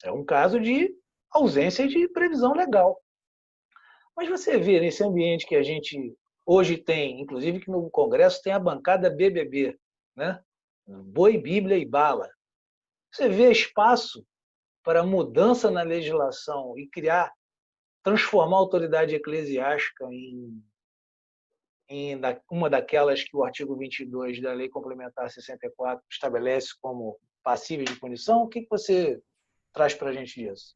É um caso de ausência de previsão legal. Mas você vê nesse ambiente que a gente hoje tem, inclusive que no Congresso tem a bancada BBB, né? Boi, Bíblia e bala. Você vê espaço para mudança na legislação e transformar a autoridade eclesiástica em uma daquelas que o artigo 22 da Lei Complementar 64 estabelece como passíveis de punição? O que você traz para a gente disso?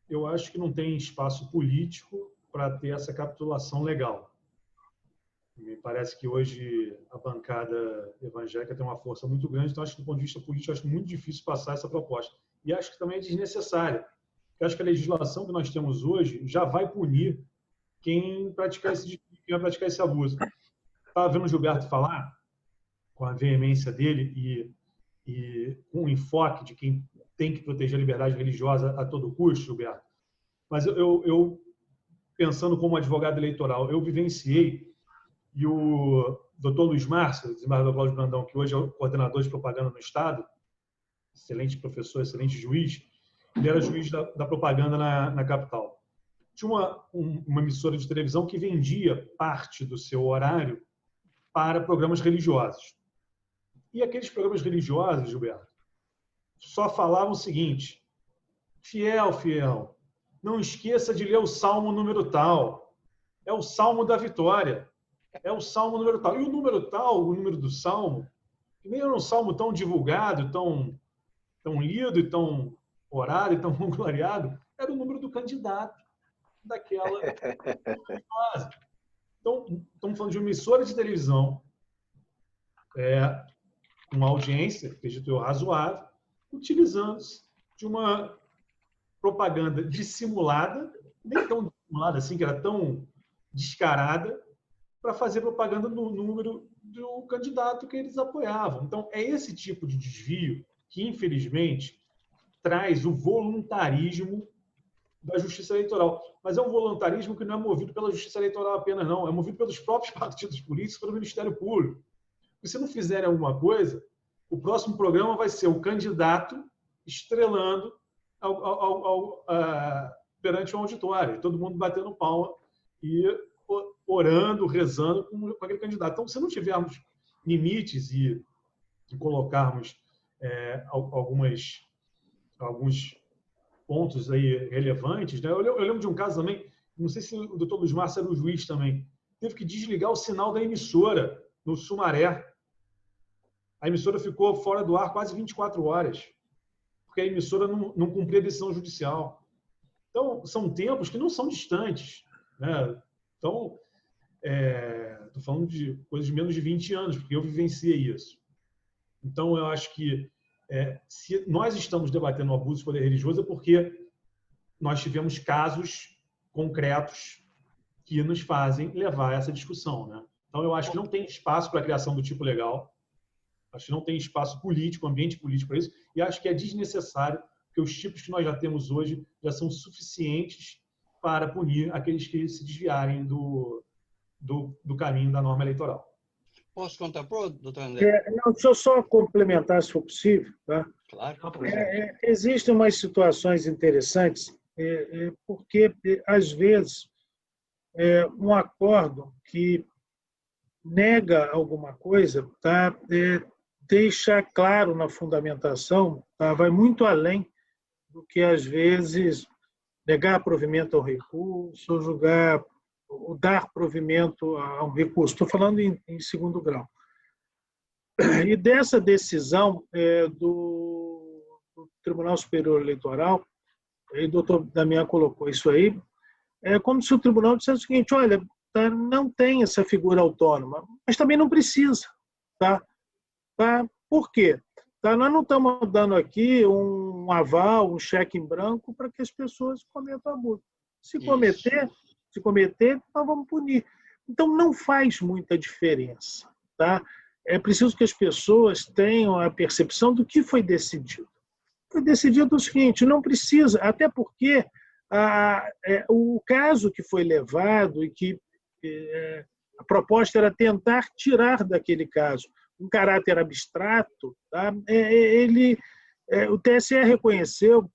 Eu acho que não tem espaço político para ter essa capitulação legal. Me parece que hoje a bancada evangélica tem uma força muito grande, então acho que do ponto de vista político acho muito difícil passar essa proposta. E acho que também é desnecessária. Eu acho que a legislação que nós temos hoje já vai punir quem vai praticar esse abuso. Estava vendo o Gilberto falar, com a veemência dele e com o enfoque de quem tem que proteger a liberdade religiosa a todo custo, Gilberto. Mas eu pensando como advogado eleitoral, eu vivenciei, e o doutor Luiz Márcio, desembargador Cláudio Brandão, que hoje é o coordenador de propaganda no Estado, excelente professor, excelente juiz, ele era juiz da propaganda na capital. Tinha uma emissora de televisão que vendia parte do seu horário para programas religiosos. E aqueles programas religiosos, Gilberto, só falavam o seguinte: Fiel, não esqueça de ler o Salmo número tal. É o Salmo da vitória. É o Salmo número tal. E o número tal, o número do Salmo, que nem era um Salmo tão divulgado, tão lido e tão orado e tão gloriado, era o número do candidato daquela fase. Então, estamos falando de uma emissora de televisão, uma audiência, acredito eu, razoável, utilizando-se de uma propaganda dissimulada, nem tão dissimulada assim, que era tão descarada, para fazer propaganda no número do candidato que eles apoiavam. Então, é esse tipo de desvio que, infelizmente, traz o voluntarismo da Justiça Eleitoral. Mas é um voluntarismo que não é movido pela Justiça Eleitoral apenas, não. É movido pelos próprios partidos políticos, pelo Ministério Público. E se não fizerem alguma coisa, o próximo programa vai ser o candidato estrelando perante um auditório, todo mundo batendo palma e orando, rezando com aquele candidato. Então, se não tivermos limites e colocarmos alguns pontos aí relevantes, né? Eu lembro de um caso também, não sei se o doutor Luiz Márcio era o juiz também, teve que desligar o sinal da emissora no Sumaré. A emissora ficou fora do ar quase 24 horas, porque a emissora não cumpria a decisão judicial. Então, são tempos que não são distantes, né? Então, estou falando de coisas de menos de 20 anos, porque eu vivenciei isso. Então, eu acho que se nós estamos debatendo o abuso de poder religioso é porque nós tivemos casos concretos que nos fazem levar a essa discussão, né? Então, eu acho que não tem espaço para a criação do tipo legal, acho que não tem espaço político, ambiente político para isso, e acho que é desnecessário, porque os tipos que nós já temos hoje já são suficientes para punir aqueles que se desviarem do caminho da norma eleitoral. Posso contar para o doutor André? Deixa eu só complementar, se for possível. Tá? Claro. Existem umas situações interessantes, porque, às vezes, um acordo que nega alguma coisa, tá? Deixa claro na fundamentação, tá? Vai muito além do que, às vezes, negar provimento ao recurso, ou dar provimento a um recurso. Estou falando em segundo grau. E dessa decisão do Tribunal Superior Eleitoral, e o doutor Damião colocou isso aí, é como se o tribunal dissesse o seguinte: olha, tá, não tem essa figura autônoma, mas também não precisa. Tá? Por quê? Tá? Nós não estamos dando aqui um aval, um cheque em branco para que as pessoas cometam abuso. Se cometer, nós vamos punir. Então, não faz muita diferença. Tá? É preciso que as pessoas tenham a percepção do que foi decidido. Foi decidido o seguinte: não precisa, até porque o caso que foi levado e que a proposta era tentar tirar daquele caso um caráter abstrato, tá? O TSE reconheceu,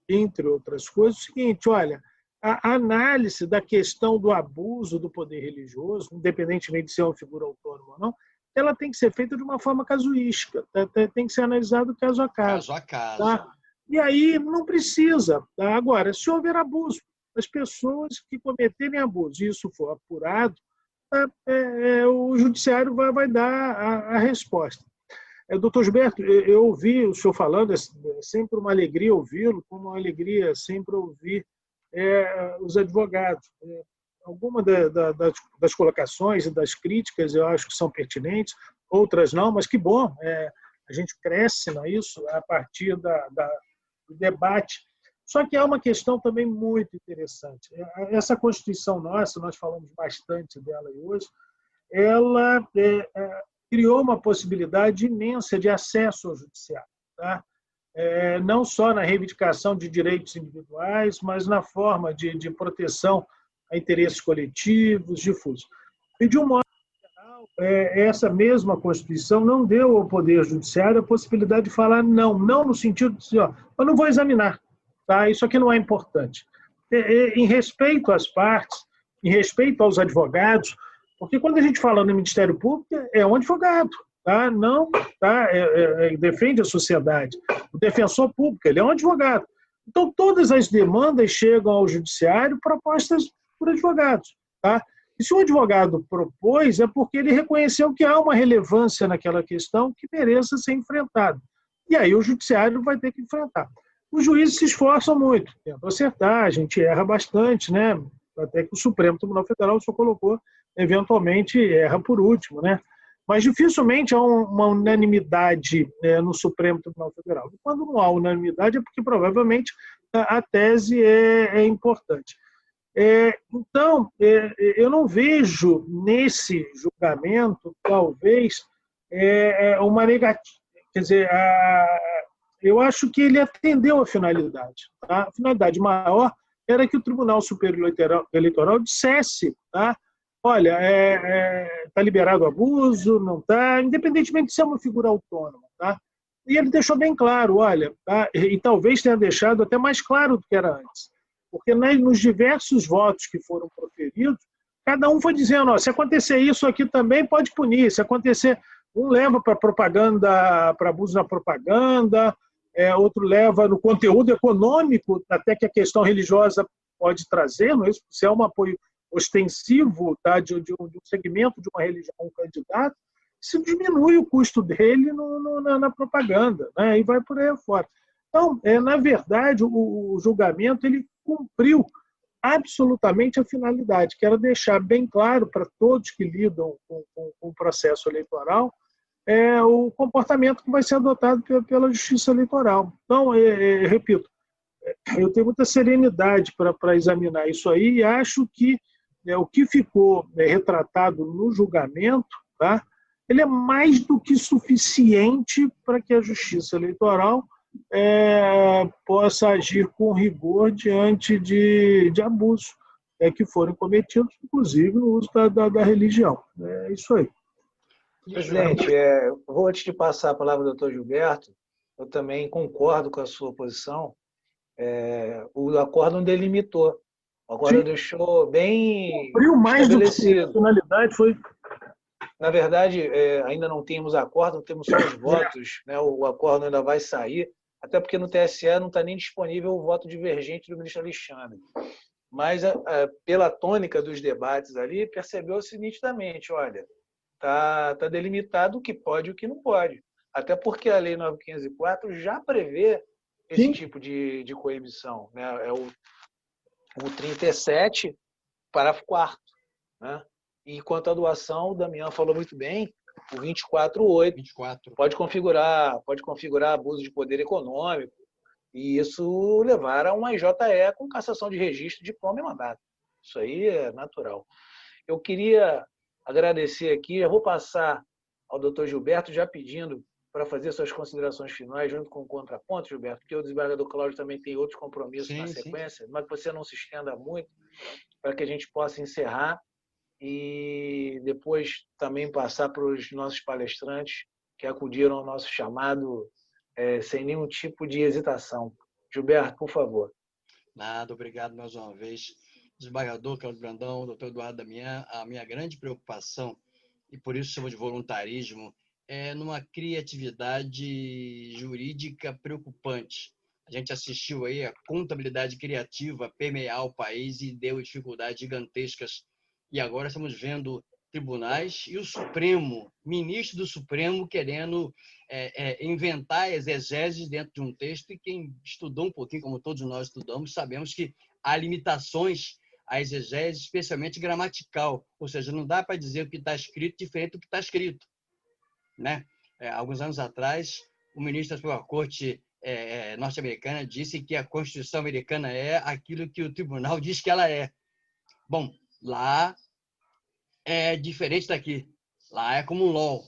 entre outras coisas, o seguinte: olha, a análise da questão do abuso do poder religioso, independentemente de ser uma figura autônoma ou não, ela tem que ser feita de uma forma casuística, tem que ser analisado caso a caso. Caso a caso. Tá? E aí não precisa. Tá? Agora, se houver abuso, as pessoas que cometerem abuso e isso for apurado, o judiciário vai dar a resposta. Doutor Gilberto, eu ouvi o senhor falando, é sempre uma alegria ouvi-lo, como uma alegria sempre ouvir os advogados. Algumas das colocações e das críticas eu acho que são pertinentes, outras não, mas que bom, a gente cresce nisso a partir do debate. Só que há uma questão também muito interessante. Essa Constituição nossa, nós falamos bastante dela hoje, ela criou uma possibilidade imensa de acesso ao judiciário, tá? Não só na reivindicação de direitos individuais, mas na forma de proteção a interesses coletivos, difusos. E, de um modo geral, essa mesma Constituição não deu ao Poder Judiciário a possibilidade de falar não no sentido de dizer, eu não vou examinar, tá? Isso aqui não é importante. Em respeito às partes, em respeito aos advogados, porque quando a gente fala no Ministério Público, é um advogado, tá? Não, tá? Defende a sociedade. O defensor público, ele é um advogado. Então, todas as demandas chegam ao judiciário propostas por advogados. Tá? E se o advogado propôs, é porque ele reconheceu que há uma relevância naquela questão que mereça ser enfrentada. E aí o judiciário vai ter que enfrentar. Os juízes se esforçam muito, tentam acertar, a gente erra bastante, né? Até que o Supremo Tribunal Federal só colocou, eventualmente, erra por último, né? Mas dificilmente há uma unanimidade no Supremo Tribunal Federal. E quando não há unanimidade é porque provavelmente a tese é importante. Então, eu não vejo nesse julgamento, talvez, uma negativa. Quer dizer, eu acho que ele atendeu a finalidade. Tá? A finalidade maior era que o Tribunal Superior Eleitoral dissesse, tá? Olha, está liberado o abuso, não está, independentemente de ser uma figura autônoma. Tá? E ele deixou bem claro, olha, tá? E talvez tenha deixado até mais claro do que era antes. Porque nos diversos votos que foram proferidos, cada um foi dizendo, ó, se acontecer isso aqui também, pode punir. Se acontecer, um leva para propaganda, para abuso na propaganda, outro leva no conteúdo econômico, até que a questão religiosa pode trazer, não é isso? Se é um apoio ostensivo, tá, de um segmento de uma religião a um candidato, isso diminui o custo dele na propaganda, né? E vai por aí afora. Então, na verdade, o julgamento ele cumpriu absolutamente a finalidade, que era deixar bem claro para todos que lidam com o processo eleitoral o comportamento que vai ser adotado pela Justiça Eleitoral. Então, repito, eu tenho muita serenidade para examinar isso aí e acho que o que ficou retratado no julgamento, tá, ele é mais do que suficiente para que a Justiça Eleitoral possa agir com rigor diante de abusos que foram cometidos, inclusive no uso da religião. É isso aí. Presidente, vou antes de passar a palavra ao doutor Gilberto, eu também concordo com a sua posição. O acórdão delimitou. O acórdão deixou bem cumpriu mais estabelecido. Do que a finalidade foi... Na verdade, ainda não temos acórdão, temos só os votos. Né? O acórdão ainda vai sair, até porque no TSE não está nem disponível o voto divergente do ministro Alexandre. Mas, pela tônica dos debates ali, percebeu-se nitidamente, olha, está delimitado o que pode e o que não pode. Até porque a Lei 9.504 já prevê esse Sim. tipo de coemissão. Né? É o 37, parágrafo 4º. Né? E quanto à doação, o Damião falou muito bem, o 24.8 pode configurar abuso de poder econômico, e isso levar a uma IJE com cassação de registro, diploma e mandato. Isso aí é natural. Eu queria agradecer aqui, eu vou passar ao doutor Gilberto, já pedindo para fazer suas considerações finais junto com o contraponto, Gilberto, porque o desembargador Cláudio também tem outros compromissos na sequência, mas que você não se estenda muito, para que a gente possa encerrar e depois também passar para os nossos palestrantes que acudiram ao nosso chamado sem nenhum tipo de hesitação. Gilberto, por favor. Nada, obrigado mais uma vez. Desembargador Cláudio Brandão, doutor Eduardo Damião, a minha grande preocupação, e por isso chamo de voluntarismo, é numa criatividade jurídica preocupante. A gente assistiu aí a contabilidade criativa permear o país e deu dificuldades gigantescas. E agora estamos vendo tribunais e o Supremo, ministro do Supremo, querendo inventar exegeses dentro de um texto, e quem estudou um pouquinho, como todos nós estudamos, sabemos que há limitações à exegese, especialmente gramatical, ou seja, não dá para dizer o que está escrito diferente do que está escrito. Né? Alguns anos atrás, o ministro da Suprema Corte norte-americana disse que a Constituição americana é aquilo que o tribunal diz que ela é. Bom, lá é diferente daqui. Lá é como um law.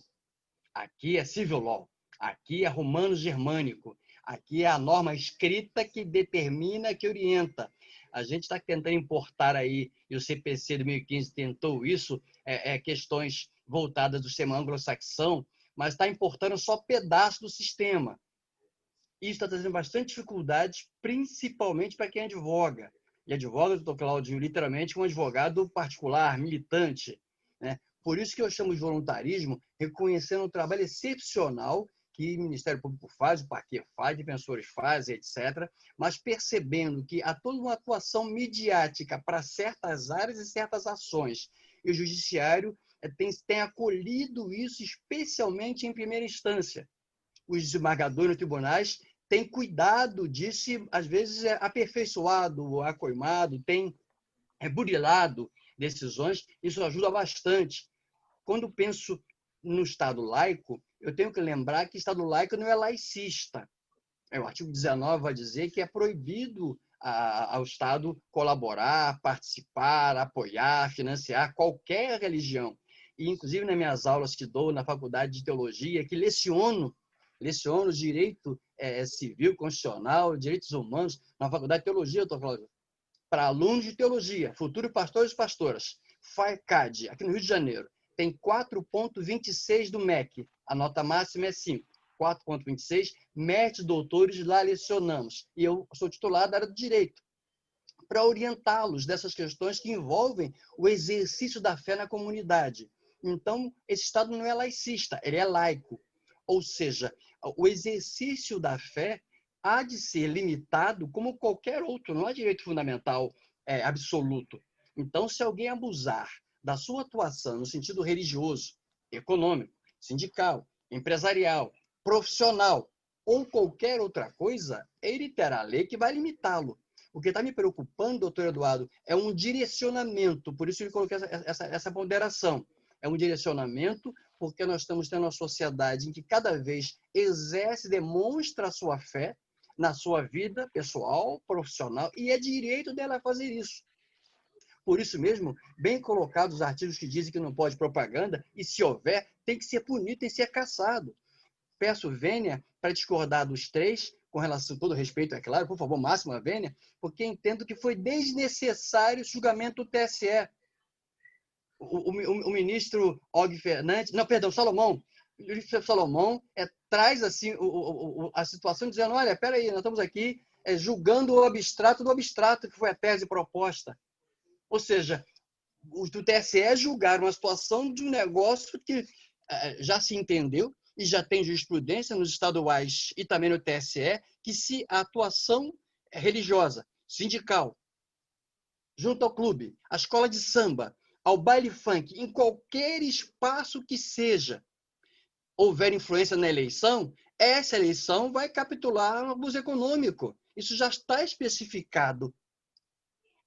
Aqui é civil law. Aqui é romano-germânico. Aqui é a norma escrita que determina, que orienta. A gente está tentando importar aí, e o CPC de 2015 tentou isso, questões voltadas do sistema anglo-saxão, mas está importando só pedaço do sistema. Isso está trazendo bastante dificuldades, principalmente para quem advoga. E advoga, doutor Cláudio, literalmente um advogado particular, militante. Né? Por isso que eu chamo de voluntarismo, reconhecendo um trabalho excepcional que o Ministério Público faz, o parquê faz, defensores fazem, etc., mas percebendo que há toda uma atuação midiática para certas áreas e certas ações. E o Judiciário tem acolhido isso, especialmente em primeira instância. Os desembargadores nos tribunais têm cuidado disso e, às vezes, é aperfeiçoado, acoimado, tem burilado decisões. Isso ajuda bastante. Quando penso no Estado laico, eu tenho que lembrar que Estado laico não é laicista. O artigo 19 vai dizer que é proibido ao Estado colaborar, participar, apoiar, financiar qualquer religião. E, inclusive, nas minhas aulas que dou na Faculdade de Teologia, que leciono direito civil, constitucional, direitos humanos, na Faculdade de Teologia, eu estou falando, para alunos de teologia, futuros pastores e pastoras, FACAD, aqui no Rio de Janeiro, tem 4,26 do MEC, a nota máxima é 5. 4,26, mestres, doutores, lá lecionamos. E eu sou titular da área do direito, para orientá-los dessas questões que envolvem o exercício da fé na comunidade. Então, esse Estado não é laicista, ele é laico. Ou seja, o exercício da fé há de ser limitado como qualquer outro, não há direito fundamental absoluto. Então, se alguém abusar da sua atuação no sentido religioso, econômico, sindical, empresarial, profissional ou qualquer outra coisa, ele terá a lei que vai limitá-lo. O que está me preocupando, doutor Eduardo, é um direcionamento, por isso eu coloquei essa ponderação. É um direcionamento porque nós estamos tendo uma sociedade em que cada vez exerce, demonstra a sua fé na sua vida pessoal, profissional, e é direito dela fazer isso. Por isso mesmo, bem colocados os artigos que dizem que não pode propaganda, e se houver, tem que ser punido, tem que ser cassado. Peço vênia para discordar dos três, com relação a todo respeito, é claro, por favor, máxima vênia, porque entendo que foi desnecessário o julgamento do TSE. O ministro Og Fernandes, não, perdão, Salomão, o ministro Salomão traz assim, a situação dizendo, olha, espera aí, nós estamos aqui julgando o abstrato do abstrato, que foi a tese proposta. Ou seja, o TSE julgaram uma situação de um negócio que já se entendeu e já tem jurisprudência nos estaduais e também no TSE, que se a atuação religiosa, sindical, junto ao clube, à escola de samba, ao baile funk, em qualquer espaço que seja, houver influência na eleição, essa eleição vai capitular um abuso econômico. Isso já está especificado.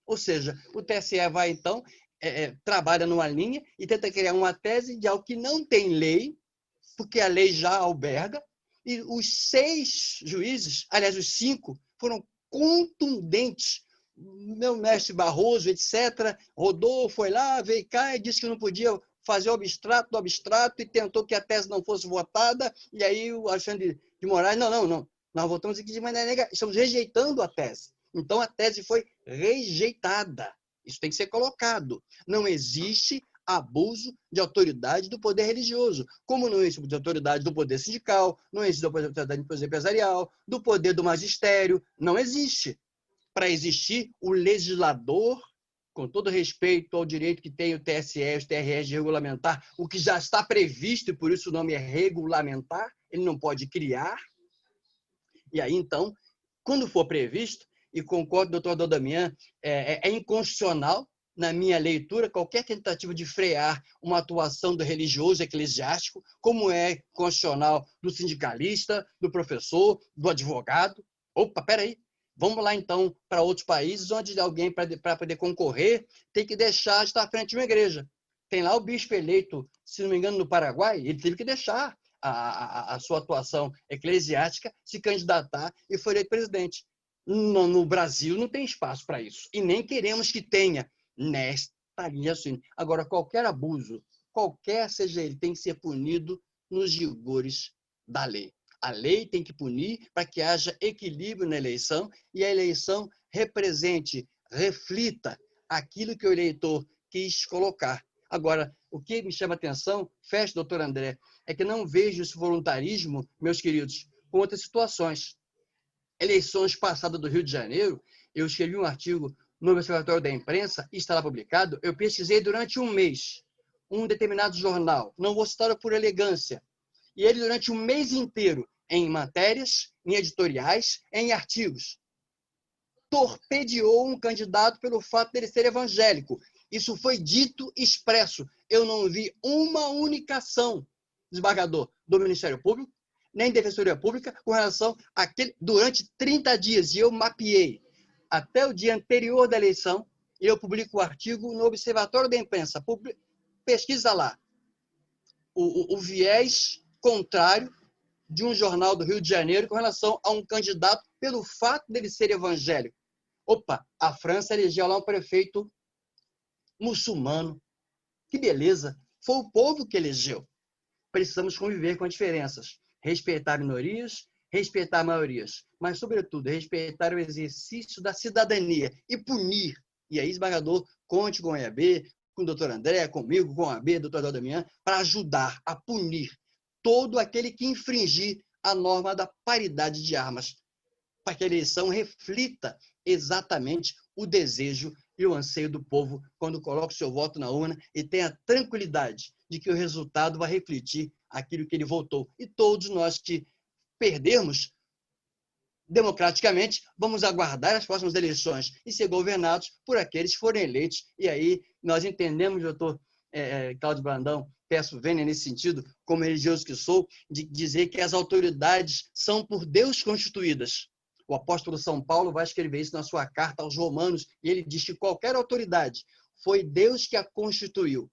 Ou seja, o TSE vai, então, trabalha numa linha e tenta criar uma tese de algo que não tem lei, porque a lei já alberga, e os 6 juízes, aliás, os 5, foram contundentes. Meu mestre Barroso, etc., rodou, foi lá, veio cá e disse que não podia fazer o abstrato do abstrato e tentou que a tese não fosse votada, e aí o Alexandre de Moraes, não, nós votamos aqui de maneira negativa, estamos rejeitando a tese. Então, a tese foi rejeitada. Isso tem que ser colocado. Não existe abuso de autoridade do poder religioso, como não existe de autoridade do poder sindical, não existe autoridade do poder empresarial, do poder do magistério, não existe. Para existir, o legislador, com todo respeito ao direito que tem o TSE e os TRS de regulamentar, o que já está previsto, e por isso o nome é regulamentar, ele não pode criar. E aí, então, quando for previsto, e concordo, doutor Damião, é inconstitucional, na minha leitura, qualquer tentativa de frear uma atuação do religioso eclesiástico, como é constitucional do sindicalista, do professor, do advogado. Opa, peraí, vamos lá então para outros países onde alguém, para poder concorrer, tem que deixar de estar à frente de uma igreja. Tem lá o bispo eleito, se não me engano, no Paraguai, ele teve que deixar a sua atuação eclesiástica, se candidatar e foi eleito presidente. No Brasil não tem espaço para isso, e nem queremos que tenha nesta linha assim. Agora, qualquer abuso, qualquer seja ele, tem que ser punido nos rigores da lei. A lei tem que punir para que haja equilíbrio na eleição e a eleição represente, reflita aquilo que o eleitor quis colocar. Agora, o que me chama a atenção, fecha, doutor André, é que não vejo esse voluntarismo, meus queridos, com outras situações. Eleições passadas do Rio de Janeiro, eu escrevi um artigo no Observatório da Imprensa, e está lá publicado, eu pesquisei durante um mês um determinado jornal, não vou citar por elegância, E ele, durante um mês inteiro, em matérias, em editoriais, em artigos, torpedeou um candidato pelo fato dele ser evangélico. Isso foi dito expresso. Eu não vi uma única ação, desembargador, do Ministério Público, nem Defensoria Pública, com relação àquele, durante 30 dias. E eu mapeei até o dia anterior da eleição, e eu publico o artigo no Observatório da Imprensa. Pesquisa lá o viés contrário de um jornal do Rio de Janeiro com relação a um candidato pelo fato dele ser evangélico. Opa, a França elegeu lá um prefeito muçulmano. Que beleza! Foi o povo que elegeu. Precisamos conviver com as diferenças, respeitar minorias, respeitar maiorias, mas, sobretudo, respeitar o exercício da cidadania e punir. E aí, desembargador, conte com o EAB, com o doutor André, comigo, com o AB, doutor Eduardo Damião, para ajudar a punir todo aquele que infringir a norma da paridade de armas, para que a eleição reflita exatamente o desejo e o anseio do povo quando coloca o seu voto na urna e tenha tranquilidade de que o resultado vai refletir aquilo que ele votou. E todos nós que perdermos democraticamente, vamos aguardar as próximas eleições e ser governados por aqueles que forem eleitos. E aí nós entendemos, doutor Cláudio Brandão, peço vênia nesse sentido, como religioso que sou, de dizer que as autoridades são por Deus constituídas. O apóstolo São Paulo vai escrever isso na sua carta aos Romanos, e ele diz que qualquer autoridade foi Deus que a constituiu.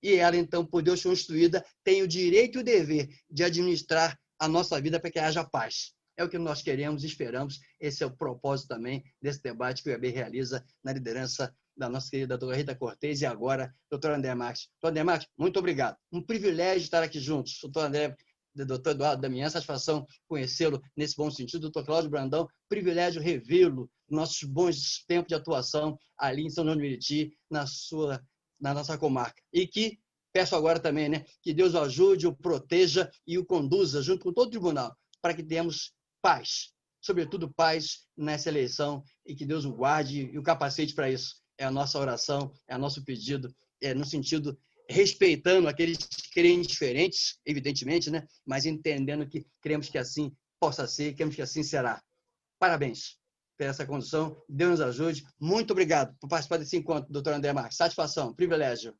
E ela, então, por Deus constituída, tem o direito e o dever de administrar a nossa vida para que haja paz. É o que nós queremos e esperamos. Esse é o propósito também desse debate que o IAB realiza na liderança da nossa querida doutora Rita Cortez e agora doutor André Marques. Doutor André Marques, muito obrigado. Um privilégio estar aqui juntos. Doutor André, doutor Eduardo Damião, satisfação conhecê-lo nesse bom sentido. Doutor Cláudio Brandão, privilégio revê-lo nos nossos bons tempos de atuação ali em São João do Meriti, na nossa comarca. E que peço agora também, né, que Deus o ajude, o proteja e o conduza junto com todo o tribunal para que tenhamos paz, sobretudo paz nessa eleição, e que Deus o guarde e o capacete para isso. É a nossa oração, é o nosso pedido, no sentido respeitando aqueles que creem diferentes, evidentemente, né? Mas entendendo que queremos que assim possa ser, queremos que assim será. Parabéns por essa condução, Deus nos ajude. Muito obrigado por participar desse encontro, doutor André Marques. Satisfação, privilégio.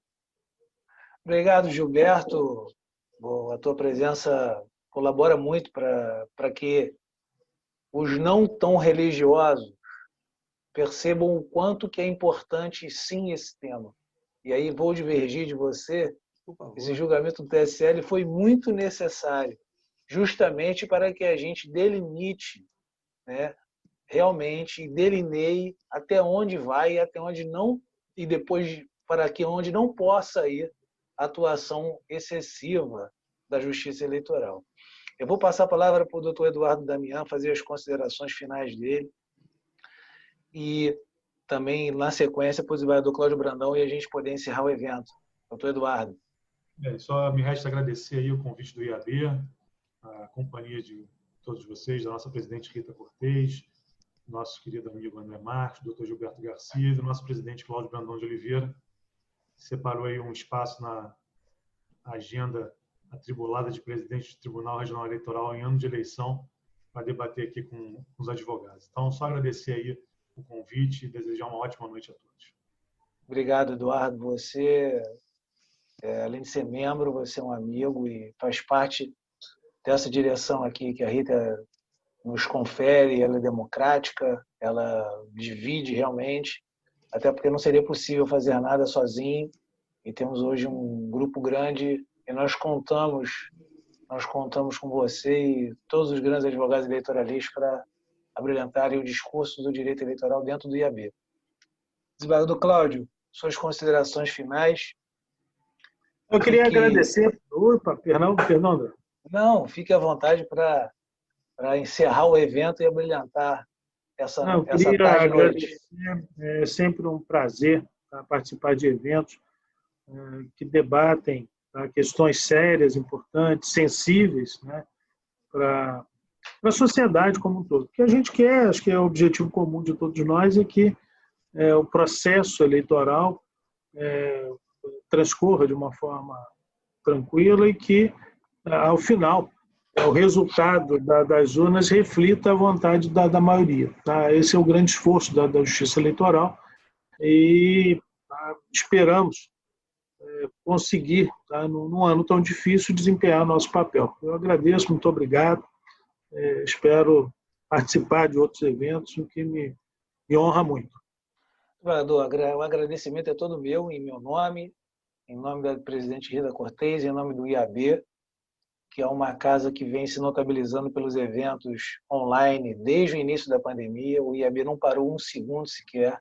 Obrigado, Gilberto. A tua presença colabora muito para que os não tão religiosos percebam o quanto que é importante, sim, esse tema. E aí vou divergir de você. Esse julgamento do TSL foi muito necessário, justamente para que a gente delimite, né, realmente delineie até onde vai, até onde não, e depois para que onde não possa ir a atuação excessiva da Justiça Eleitoral. Eu vou passar a palavra para o doutor Eduardo Damião fazer as considerações finais dele e também, na sequência, para o desembargador Cláudio Brandão e a gente poder encerrar o evento. Doutor Eduardo. Só me resta agradecer aí o convite do IAB, a companhia de todos vocês, da nossa presidente Rita Cortez, nosso querido amigo André Marques, doutor Gilberto Garcia e do nosso presidente Cláudio Brandão de Oliveira, que separou aí um espaço na agenda atribulada de presidente do Tribunal Regional Eleitoral em ano de eleição para debater aqui com os advogados. Então, só agradecer aí o convite e desejar uma ótima noite a todos. Obrigado, Eduardo. Você, além de ser membro, você é um amigo e faz parte dessa direção aqui que a Rita nos confere. Ela é democrática, ela divide realmente, até porque não seria possível fazer nada sozinho. E temos hoje um grupo grande e nós contamos com você e todos os grandes advogados eleitoralistas para abrilhantarem o discurso do direito eleitoral dentro do IAB. Desembargador Cláudio, suas considerações finais. Eu queria agradecer. Opa, perdão. Não, fique à vontade para encerrar o evento e abrilhantar essa tarde e noite. É sempre um prazer participar de eventos que debatem questões sérias, importantes, sensíveis, né, para a sociedade como um todo. O que a gente quer, acho que é o objetivo comum de todos nós, é que o processo eleitoral transcorra de uma forma tranquila e que ao final, o resultado das urnas reflita a vontade da maioria. Tá? Esse é o grande esforço da Justiça Eleitoral e esperamos conseguir, tá, num ano tão difícil, desempenhar nosso papel. Eu agradeço, muito obrigado. Espero participar de outros eventos, o que me honra muito. Governador, o agradecimento é todo meu, em meu nome, em nome da presidente Rita Cortez, em nome do IAB, que é uma casa que vem se notabilizando pelos eventos online desde o início da pandemia. O IAB não parou um segundo sequer.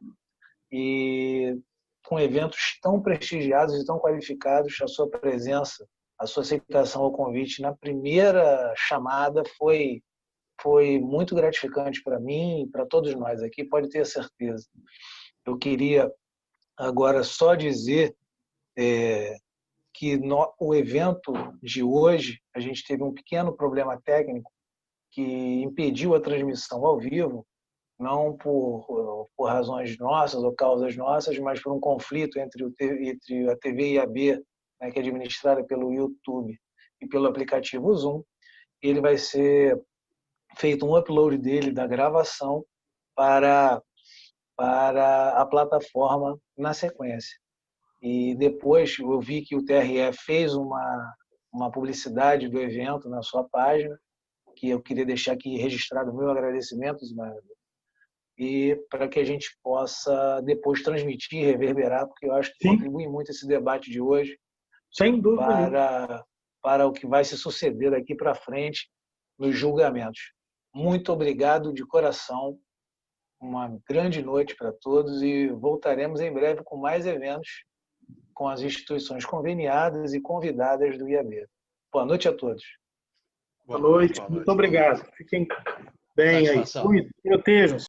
E com eventos tão prestigiados e tão qualificados, a sua presença, a sua aceitação ao convite na primeira chamada foi muito gratificante para mim e para todos nós aqui, pode ter certeza. Eu queria agora só dizer que o evento de hoje, a gente teve um pequeno problema técnico que impediu a transmissão ao vivo, não por razões nossas ou causas nossas, mas por um conflito entre a TV IAB, né, que é administrada pelo YouTube e pelo aplicativo Zoom. Ele vai ser feito um upload dele da gravação para a plataforma na sequência. E depois eu vi que o TRE fez uma publicidade do evento na sua página, que eu queria deixar aqui registrado o meu agradecimento, Ismael, e para que a gente possa depois transmitir, reverberar, porque eu acho que contribui muito esse debate de hoje. Sem dúvida. Para o que vai se suceder daqui para frente nos julgamentos. Muito obrigado de coração. Uma grande noite para todos e voltaremos em breve com mais eventos com as instituições conveniadas e convidadas do IAB. Boa noite a todos. Boa noite. Muito obrigado. Fiquem bem aí. Protejam-se.